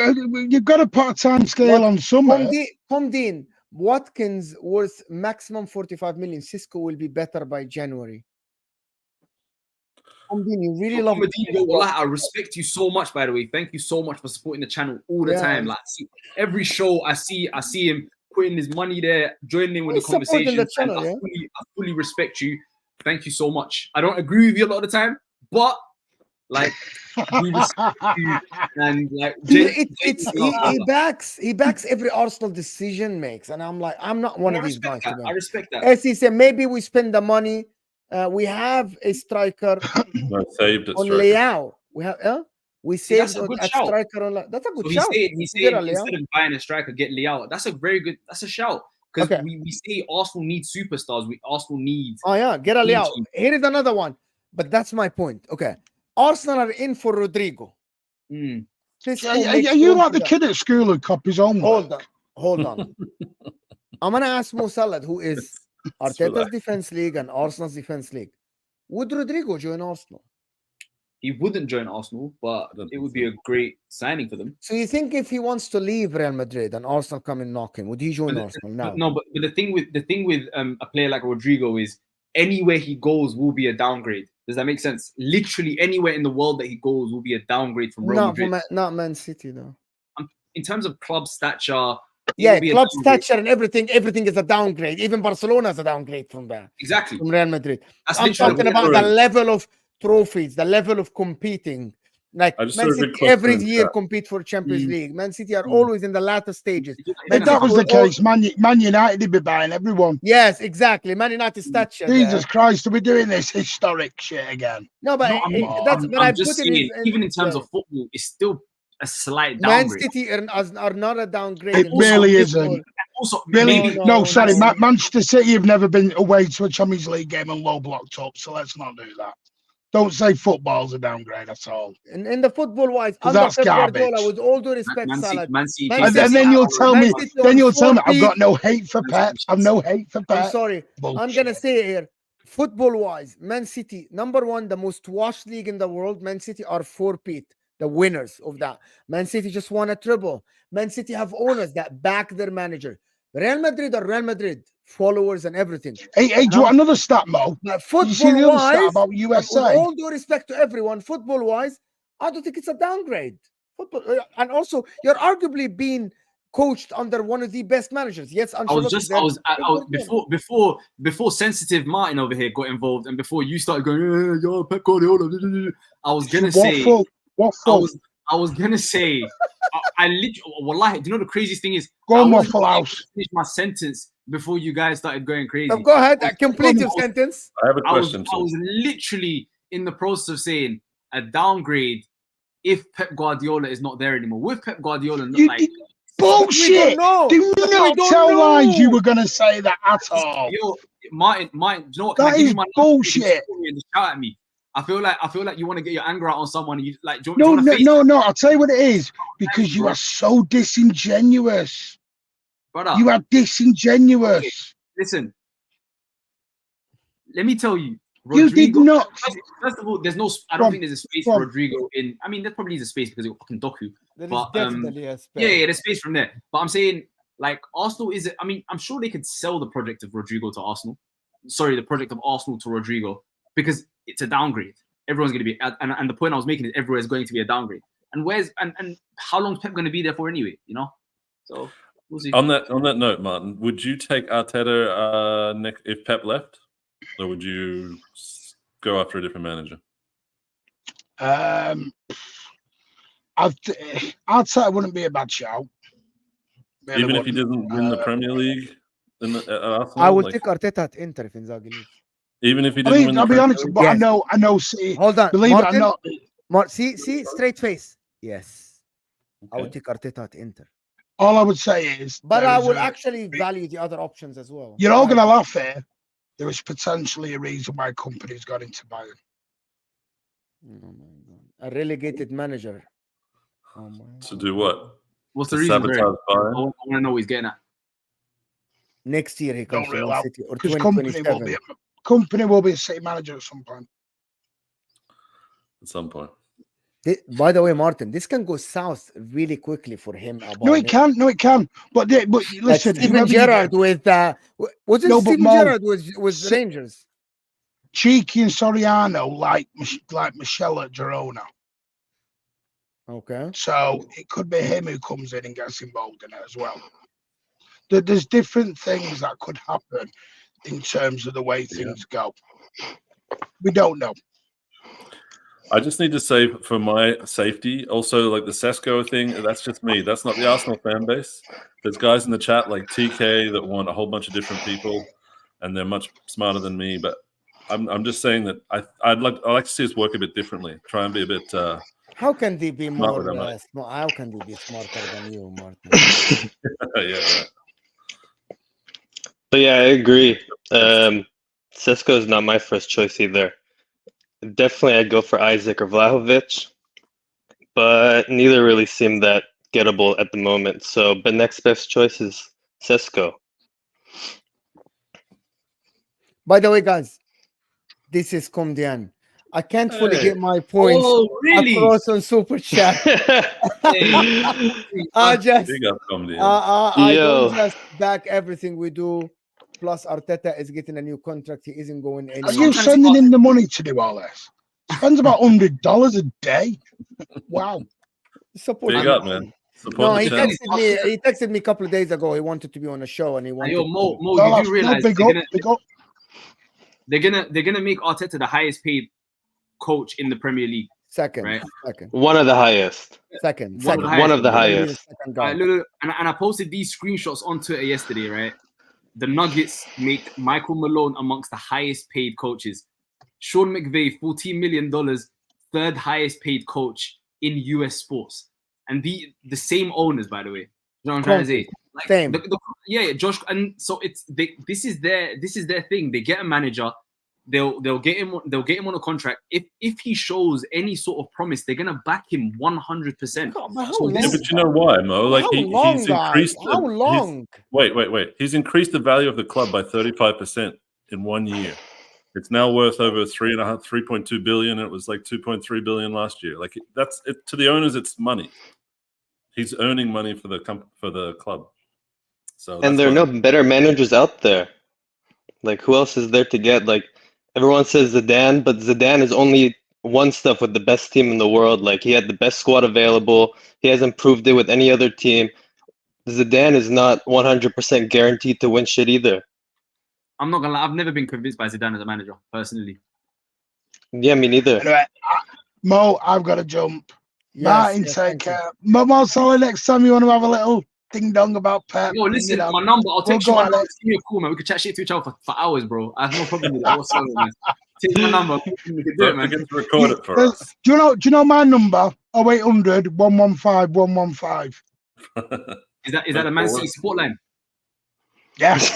You've got to put a time scale on summer. Comdine, Watkins worth maximum 45 million. Sesko will be better by January. Comdine, you really love it. I respect you so much, by the way. Thank you so much for supporting the channel all the time. Like, every show I see him putting his money there, joining in with the conversation. The channel, I fully respect you. Thank you so much. I don't agree with you a lot of the time, but like we respect you, and like he backs every Arsenal decision makes, and I'm like, I'm not one of these guys. I respect that. As he said, maybe we spend the money. We have a striker saved on Leao. We saved a striker on. That's a good shout. He said instead of buying a striker, get Leao. That's a very good. That's a shout. Because we say Arsenal needs superstars. Arsenal needs. Oh yeah, get a Leao. Here is another one. But that's my point. Okay, Arsenal are in for Rodrigo. Are you like the kid at school who copies homework? Hold on. I'm gonna ask Mo Salah, who is Arteta's defense league and Arsenal's defense league. Would Rodrigo join Arsenal? He wouldn't join Arsenal, but it would be a great signing for them. So you think if he wants to leave Real Madrid and Arsenal come and knock him, would he join Arsenal now? No, but the thing with a player like Rodrigo is anywhere he goes will be a downgrade. Does that make sense? Literally anywhere in the world that he goes will be a downgrade from Real Madrid. Not Man City though. In terms of club stature. Yeah, club stature and everything is a downgrade. Even Barcelona is a downgrade from that. Exactly. From Real Madrid. I'm talking about the level of trophies, the level of competing. Like Man City every year compete for Champions League. Man City are always in the latter stages. If that was the case, Man United would be buying everyone. Yes, exactly. Man United stature. Jesus Christ, are we doing this historic shit again? No, but I'm just saying, even in terms of football, it's still a slight downgrade. Man City are not a downgrade. It really isn't. Also, really, sorry, Manchester City have never been away to a Champions League game and low blocked up, so let's not do that. Don't say football's a downgrade at all. In the football wise, that's garbage. With all due respect, Salah. And then you'll tell me, I've got no hate for Pep. I've no hate for Pep. I'm sorry. Bullshit. I'm gonna say it here. Football wise, Man City, number one, the most watched league in the world. Man City are 4-peat. The winners of that. Man City just won a treble. Man City have owners that back their manager. Real Madrid are Real Madrid, followers and everything. Hey, do you want another stat, Mo? Football-wise, about USA? With all due respect to everyone, football-wise, I don't think it's a downgrade. Football, and also, you're arguably being coached under one of the best managers. Yes, before sensitive Martin over here got involved, and before you started going, yo, Pep Guardiola, I was gonna say. I was gonna say, I literally, wallahi, do you know the craziest thing is? Go on, Waffle House. Finish my sentence before you guys started going crazy. So go ahead, complete your sentence. I have a question. I was literally in the process of saying a downgrade if Pep Guardiola is not there anymore. With Pep Guardiola, bullshit! Do not tell lies. You were gonna say that at all. Yo, Martin, do you know what? That is bullshit. Shout at me. I feel like you want to get your anger out on someone. And you like, no. I'll tell you what it is, because you are so disingenuous, brother. You are disingenuous. Okay, listen, let me tell you. Rodrigo, you did not. First of all, there's no. I don't think there's a space for Rodrigo in. I mean, there probably is a space because it's fucking Doku. But definitely a space. Yeah, there's space from there. But I'm saying, like, Arsenal is. I mean, I'm sure they could sell the project of Rodrigo to Arsenal. Sorry, the project of Arsenal to Rodrigo, because it's a downgrade. Everyone's going to be, and the point I was making is everywhere is going to be a downgrade. And and how long is Pep going to be there for anyway? You know, so we'll see. On that note, Martin, would you take Arteta if Pep left, or would you go after a different manager? Arteta wouldn't be a bad shout. Really, even if he doesn't win the Premier League, at Arsenal, I would take Arteta at Inter if Inzaghi leaves. Even if he didn't win the I'll be honest, but yes. I know. See, hold on. Believe Martin, it or not. See, straight face. Yes, okay. I would take Arteta at Inter. All I would say is, but I would actually value the other options as well. You're all gonna laugh here. There is potentially a reason why companies got into Bayern. Oh my god! A relegated manager. Oh my god. To do what? What's the reason? I want to know what he's getting at. Next year he comes to Man City or 2027. Company will be a City manager at some point. At some point. By the way, Martin, this can go south really quickly for him. No, it can. No, it can. But Like listen, Steven whoever you Gerrard get, with wasn't No, but Steven Mo, Gerrard with Rangers? Cheeky and Soriano like Michelle at Girona. Okay. So it could be him who comes in and gets involved in it as well. There's different things that could happen in terms of the way things go. We don't know. I just need to say for my safety, also like the Sesko thing, that's just me. That's not the Arsenal fan base. There's guys in the chat like TK that want a whole bunch of different people, and they're much smarter than me. But I'm just saying that I'd like to see us work a bit differently. Try and be a bit. How can they be Smart more with them, smart? How can they be smarter than you, Martin? Yeah. Right. But yeah, I agree. Sesko is not my first choice either. Definitely, I'd go for Isaac or Vlahovic, but neither really seem that gettable at the moment. So, but next best choice is Sesko. By the way, guys, this is Comdian. I can't fully Hey. get my points Oh, really? across on Super Chat. I just Big up comedy. I Yo. don't just back everything we do. Plus, Arteta is getting a new contract. He isn't going Are anywhere. you sending in the money to do all this? Spends about $100 a day. Wow. Support Big him. up, man. Support No, the he channel. texted me a couple of days ago. He wanted to be on a show and he wanted. Yo, Mo, No, you do realize big up. they're gonna make Arteta the highest paid coach in the Premier League, Second, right? second, One of the highest. second, One of the second. One of the He's gonna be the highest. second guy. Look, and I posted these screenshots on Twitter yesterday, right? The Nuggets make Michael Malone amongst the highest paid coaches. Sean McVay, $14 million, third highest paid coach in US sports. And the same owners, by the way. You know what I'm trying to say? Like, Same. Yeah, Josh. And so this is their thing. They get a manager. They'll get him on a contract. If he shows any sort of promise, they're gonna back him 100%. Yeah, but you know why, Mo? Like he's increased. How long? Wait. He's increased the value of the club by 35% in 1 year. It's now worth over 3.2 billion. It was like 2.3 billion last year. Like that's it, to the owners, it's money. He's earning money for the club. So And there are no better managers out there. Like, who else is there to get? Like, everyone says Zidane, but Zidane is only won stuff with the best team in the world. Like, he had the best squad available. He hasn't proved it with any other team. Zidane is not 100% guaranteed to win shit either. I'm not gonna lie, I've never been convinced by Zidane as a manager, personally. Yeah, me neither. Anyway, Mo, I've got to jump. Yes, Martin, yes, take thank you. care. Mo, sorry, next time you want to have a little ding dong about Pep. Yo, listen, my number. I'll text you my number. Give me a call, man. We can chat shit to each other for hours, bro. I have no problem with that whatsoever, man. Take my number. We can do it, Don't man. forget to record it for us. Do you know my number? 0800 115 115. Is that the Man City support line? Yes.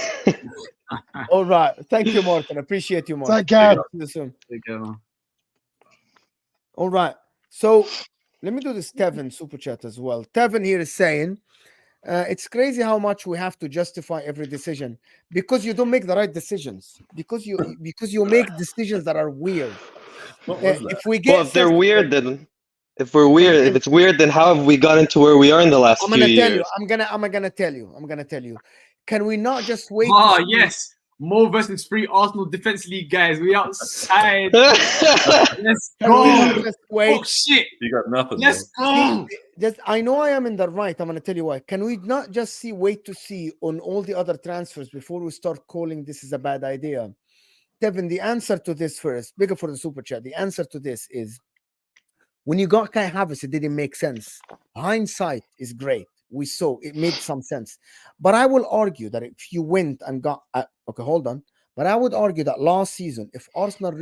All right. Thank you, Martin. Appreciate you, Martin. Take care. See you soon. Take care, man. All right. So let me do this Tevin super chat as well. Tevin here is saying, it's crazy how much we have to justify every decision because you don't make the right decisions. Because you make decisions that are weird. What was that? If we get Well, if they're weird, then if it's weird, then how have we gotten to where we are in the last I'm few gonna tell years? you. I'm gonna tell you. Can we not just wait? Oh, yes. Mo versus free Arsenal Defense League, guys. We outside. Let's Can we not go. just wait? Oh, shit. You got nothing. Let's bro. go. I know I am in the right. I'm gonna tell you why. Can we not just wait to see on all the other transfers before we start calling this is a bad idea? Kevin, the answer to this first, bigger for the super chat. The answer to this is when you got Kai Havertz, it didn't make sense. Hindsight is great. We saw it made some sense. But I will argue that if you went and got okay, hold on. But I would argue that last season, if Arsenal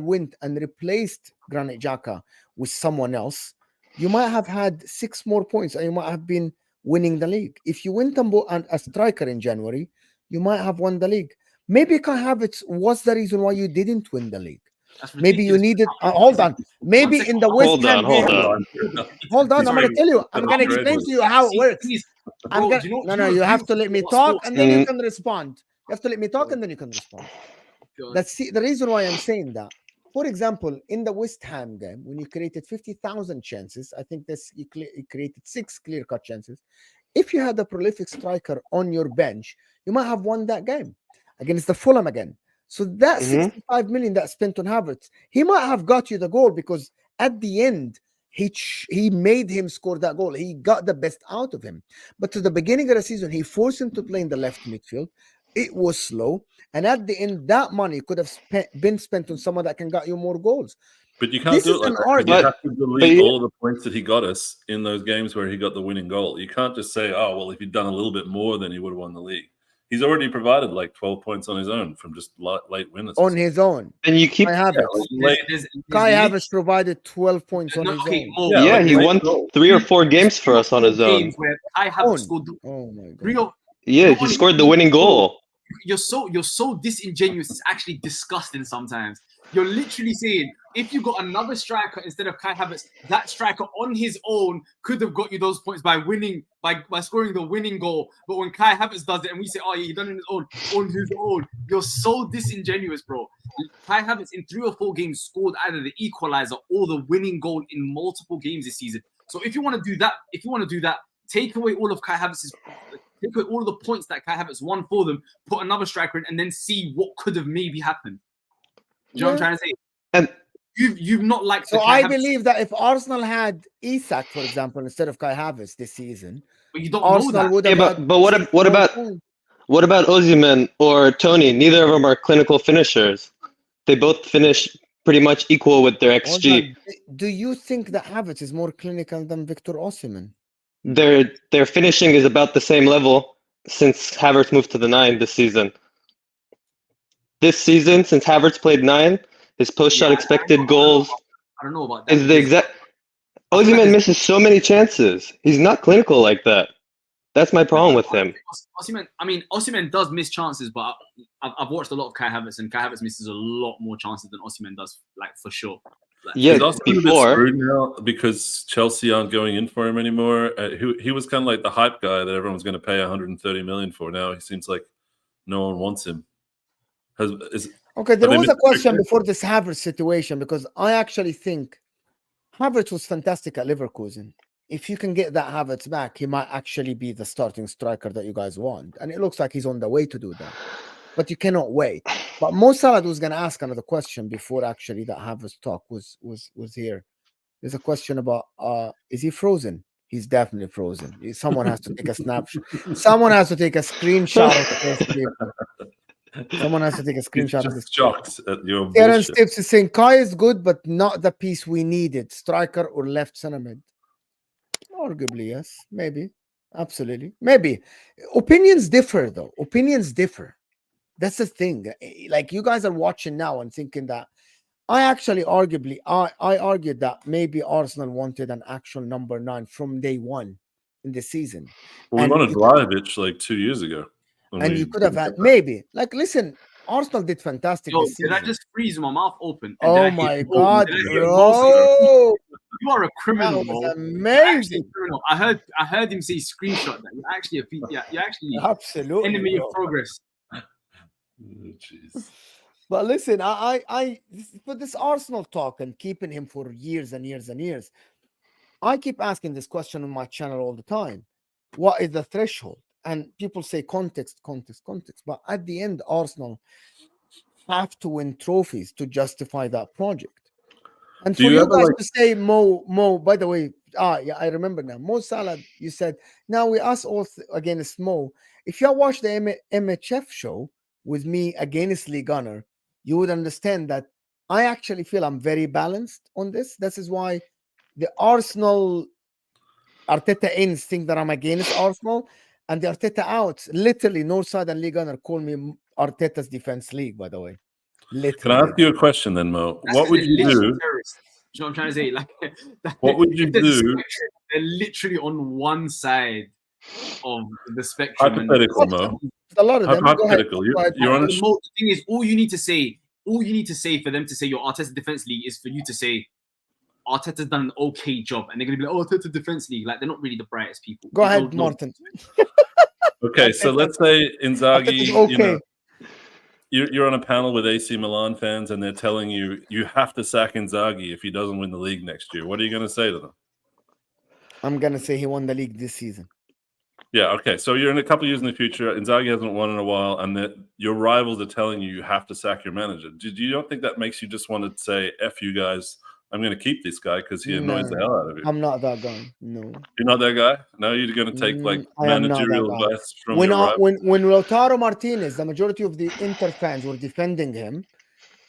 went and replaced Granit Xhaka with someone else, you might have had 6 more points and you might have been winning the league. If you went and bought a striker in January, you might have won the league. Maybe Kai Havertz was the reason why you didn't win the league. Maybe you needed hold on. Maybe in the West Ham game. Hold on. I'm going to tell you. I'm going to explain to you how it works. You have to let me talk and then you can respond. You have to let me talk and then you can respond. That's the reason why I'm saying that. for example, in the West Ham game, when you created 50,000 chances, I think you created 6 clear-cut chances. If you had a prolific striker on your bench, you might have won that game against the Fulham again. So that 65 million that spent on Havertz, he might have got you the goal, because at the end, he made him score that goal. He got the best out of him. But to the beginning of the season, he forced him to play in the left midfield. It was slow. And at the end, that money could have been spent on someone that can get you more goals. But you can't do it like that. You have to delete all of the points that he got us in those games where he got the winning goal. You can't just say, oh, well, if he'd done a little bit more, then he would have won the league. He's already provided like 12 points on his own from just late winners. On his own. And you keep... Kai Havertz provided 12 points on his own. Yeah, he won 3 or 4 games for us on his own. Where Kai Havertz scored yeah, he scored the winning goal. You're so disingenuous. It's actually disgusting sometimes. You're literally saying, if you got another striker instead of Kai Havertz, that striker on his own could have got you those points by winning, by scoring the winning goal. But when Kai Havertz does it and we say, oh, yeah, he done it on his own, you're so disingenuous, bro. Kai Havertz in 3 or 4 games scored either the equalizer or the winning goal in multiple games this season. So if you want to do that, take away all of Kai Havertz's, take away all of the points that Kai Havertz won for them, put another striker in, and then see what could have maybe happened. Do you know what I'm trying to say? And you've not liked. So I believe that if Arsenal had Isak, for example, instead of Kai Havertz this season, but you don't Arsenal know that. would have. But what about Osimhen or Tony? Neither of them are clinical finishers. They both finish pretty much equal with their XG. Do you think that Havertz is more clinical than Victor Osimhen? Their finishing is about the same level since Havertz moved to the 9 this season. This season, since Havertz played 9, his post-shot expected goals I don't know about that. is the exact... Osimhen misses so many chances. He's not clinical like that. That's my problem with him. Osimhen does miss chances, but I've watched a lot of Kai Havertz, and Kai Havertz misses a lot more chances than Osimhen does, like, for sure. Yeah, before. Screwed now because Chelsea aren't going in for him anymore. He was kind of like the hype guy that everyone's going to pay 130 million for. Now he seems like no one wants him. Okay, there was a question before this Havertz situation, because I actually think Havertz was fantastic at Leverkusen. If you can get that Havertz back, he might actually be the starting striker that you guys want. And it looks like he's on the way to do that. But you cannot wait. But Mo Salah was going to ask another question before actually that Havertz talk was here. There's a question about, is he frozen? He's definitely frozen. Someone has to take a snapshot. Someone has to take a screenshot of this paper. Someone has to take a screenshot of this. Shocked at your Aaron Stips is saying Kai is good, but not the piece we needed. Striker or left center mid. Arguably, yes. Maybe. Absolutely. Maybe. Opinions differ, though. Opinions differ. That's the thing. Like, you guys are watching now and thinking that I actually I argued that maybe Arsenal wanted an actual number 9 from day 1 in the season. Well, we wanted Vlahovic like 2 years ago. And you could have had maybe, like, listen, Arsenal did fantastic. Yo, this season. did I just freeze my mouth open? Oh my God, bro! You are a criminal, that was bro. amazing. I heard him say screenshot that. You're actually you're actually absolutely enemy of progress. Jeez. But listen, I for this Arsenal talk and keeping him for years and years and years, I keep asking this question on my channel all the time. What is the threshold? And people say context. But at the end, Arsenal have to win trophies to justify that project. And for you guys to say, Mo, by the way, yeah, I remember now. Mo Salah, you said, now we ask all against Mo. If you watch the MHF show with me against Lee Gunner, you would understand that I actually feel I'm very balanced on this. This is why the Arsenal Arteta ins think that I'm against Arsenal. And the Arteta outs, literally, Northside and League Gunner call me Arteta's defense league, by the way. Literally. Can I ask you a question then, Mo? What would you do? You know what I'm trying to say? Like, what would you do? They're literally on one side of the spectrum. Hypothetical, Mo. A lot of them. Hypothetical. You're on a... The thing is, all you need to say for them to say your Arteta defense league is for you to say Arteta's done an okay job, and they're going to be like, oh, Arteta defense league. Like, they're not really the brightest people. Go ahead, Martin. Okay, so let's say Inzaghi, okay. you're on a panel with AC Milan fans, and they're telling you you have to sack Inzaghi if he doesn't win the league next year. What are you going to say to them? I'm gonna say he won the league this season. Yeah, okay. So you're in a couple of years in the future. Inzaghi hasn't won in a while, and that your rivals are telling you have to sack your manager. You don't think that makes you just want to say, "F you guys, I'm going to keep this guy because he annoys the hell out of you"? I'm not that guy. No. You're not that guy? No, you're going to take like I am not that managerial guy. advice from your rival? When Lautaro Martinez, the majority of the Inter fans were defending him,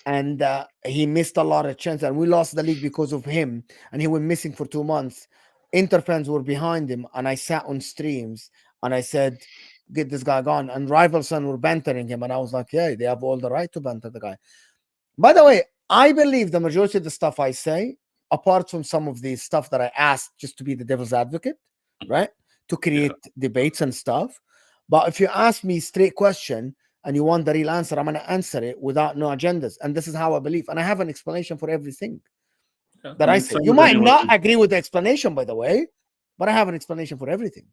and he missed a lot of chances, and we lost the league because of him, and he went missing for 2 months. Inter fans were behind him, and I sat on streams and I said, "Get this guy gone." And rival son were bantering him, and I was like, "Yeah, they have all the right to banter the guy." By the way, I believe the majority of the stuff I say, apart from some of the stuff that I asked just to be the devil's advocate, right, to create debates and stuff. But if you ask me straight question and you want the real answer, I'm going to answer it without no agendas. And this is how I believe. And I have an explanation for everything that I say. You might not agree with the explanation, by the way, but I have an explanation for everything.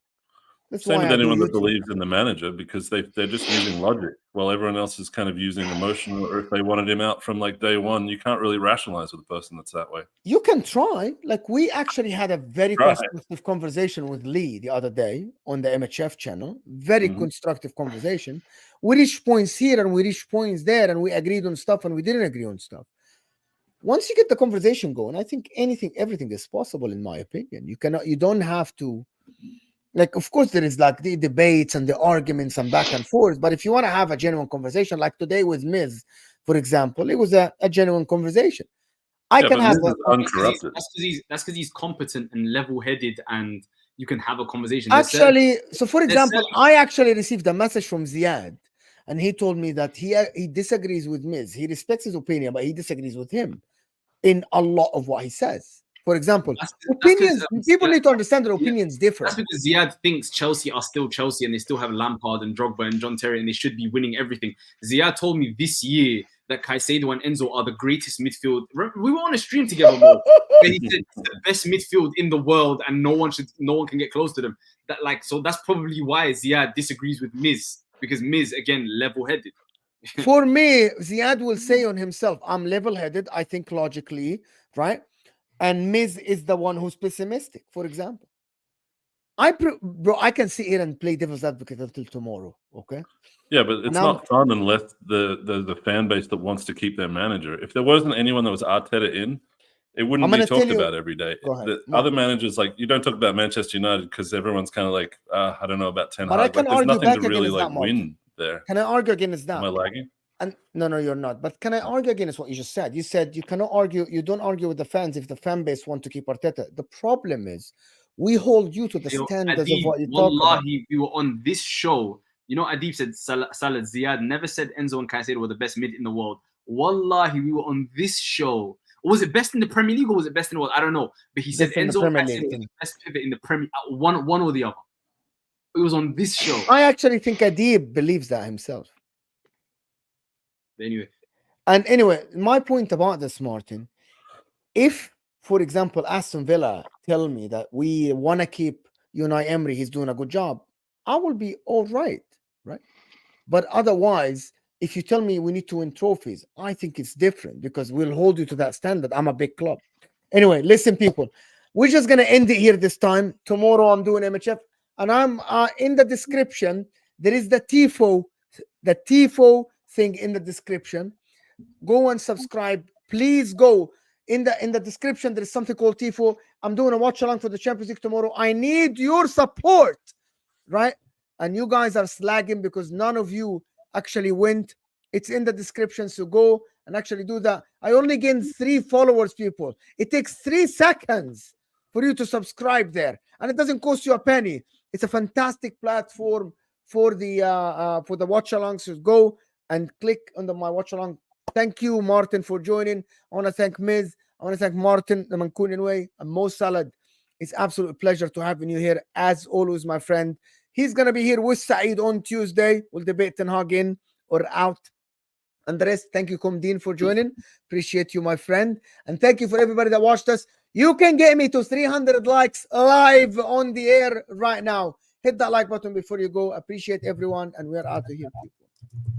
That's Same why with I do anyone that YouTube. believes in the manager, because they're just using logic while everyone else is kind of using emotional. Or if they wanted him out from like day one, you can't really rationalize with a person that's that way. You can try. Like, we actually had a very constructive conversation with Lee the other day on the MHF channel. Very constructive conversation. We reached points here and we reached points there, and we agreed on stuff and we didn't agree on stuff. Once you get the conversation going, I think everything is possible, in my opinion. You don't have to, like, of course there is like the debates and the arguments and back and forth, but if you want to have a genuine conversation, like today with Miz, for example, it was a genuine conversation. I can have uncorrupted. That's because he's competent and level-headed, and you can have a conversation. Actually, so for example, I actually received a message from Ziad, and he told me that he disagrees with Miz. He respects his opinion, but he disagrees with him in a lot of what he says. For example, opinions, people need to understand that opinions differ. That's because Ziad thinks Chelsea are still Chelsea and they still have Lampard and Drogba and John Terry and they should be winning everything. Ziad told me this year that Caicedo and Enzo are the greatest midfield. We were on a stream together, bro. Where he said it's the best midfield in the world and no one can get close to them. So that's probably why Ziad disagrees with Miz, because Miz, again, level-headed. For me, Ziad will say on himself, I'm level-headed, I think logically, right? And Miz is the one who's pessimistic, for example. Bro, I can sit here and play devil's advocate until tomorrow, okay? Yeah, but it's not fun unless the fan base that wants to keep their manager. If there wasn't anyone that was Arteta in, it wouldn't be talked about every day. The other managers, like, you don't talk about Manchester United because everyone's kind of like, I don't know about Ten Hag. But there's nothing to really like win there. Can I argue against that? Am I lagging? And no, you're not. But can I argue against what you just said? You said you cannot argue. You don't argue with the fans if the fan base want to keep Arteta. The problem is we hold you to the standards of what you talk about. We were on this show. You know, Adib said Salah Ziad never said Enzo and Caicedo were the best mid in the world. Wallahi, we were on this show. Was it best in the Premier League or was it best in the world? I don't know. But he said Enzo and Caicedo were the best pivot in the Premier, one or the other. It was on this show. I actually think Adib believes that himself. Anyway, my point about this, Martin, if, for example, Aston Villa tell me that we want to keep Unai Emery, he's doing a good job, I will be all right? But otherwise, if you tell me we need to win trophies, I think it's different because we'll hold you to that standard. I'm a big club. Anyway, listen, people, we're just going to end it here this time. Tomorrow I'm doing MHF, and I'm in the description. There is the TIFO thing in the description. Go and subscribe. Please go. In the description, there is something called TIFO. I'm doing a watch along for the Champions League tomorrow. I need your support, right? And you guys are slagging because none of you actually went. It's in the description, so go and actually do that. I only gained 3 followers, people. It takes 3 seconds for you to subscribe there, and it doesn't cost you a penny. It's a fantastic platform for the watch-alongs. So go and click on my watch-along. Thank you, Martin, for joining. I want to thank Miz. I want to thank Martin, the Mancunian way, and Mo Salad. It's absolute pleasure to having you here, as always, my friend. He's going to be here with Saeed on Tuesday. We'll debate Ten Hag in or out. And the rest, thank you, Kumdeen, for joining. Appreciate you, my friend. And thank you for everybody that watched us. You can get me to 300 likes live on the air right now. Hit that like button before you go. Appreciate everyone. And we're out of here, people.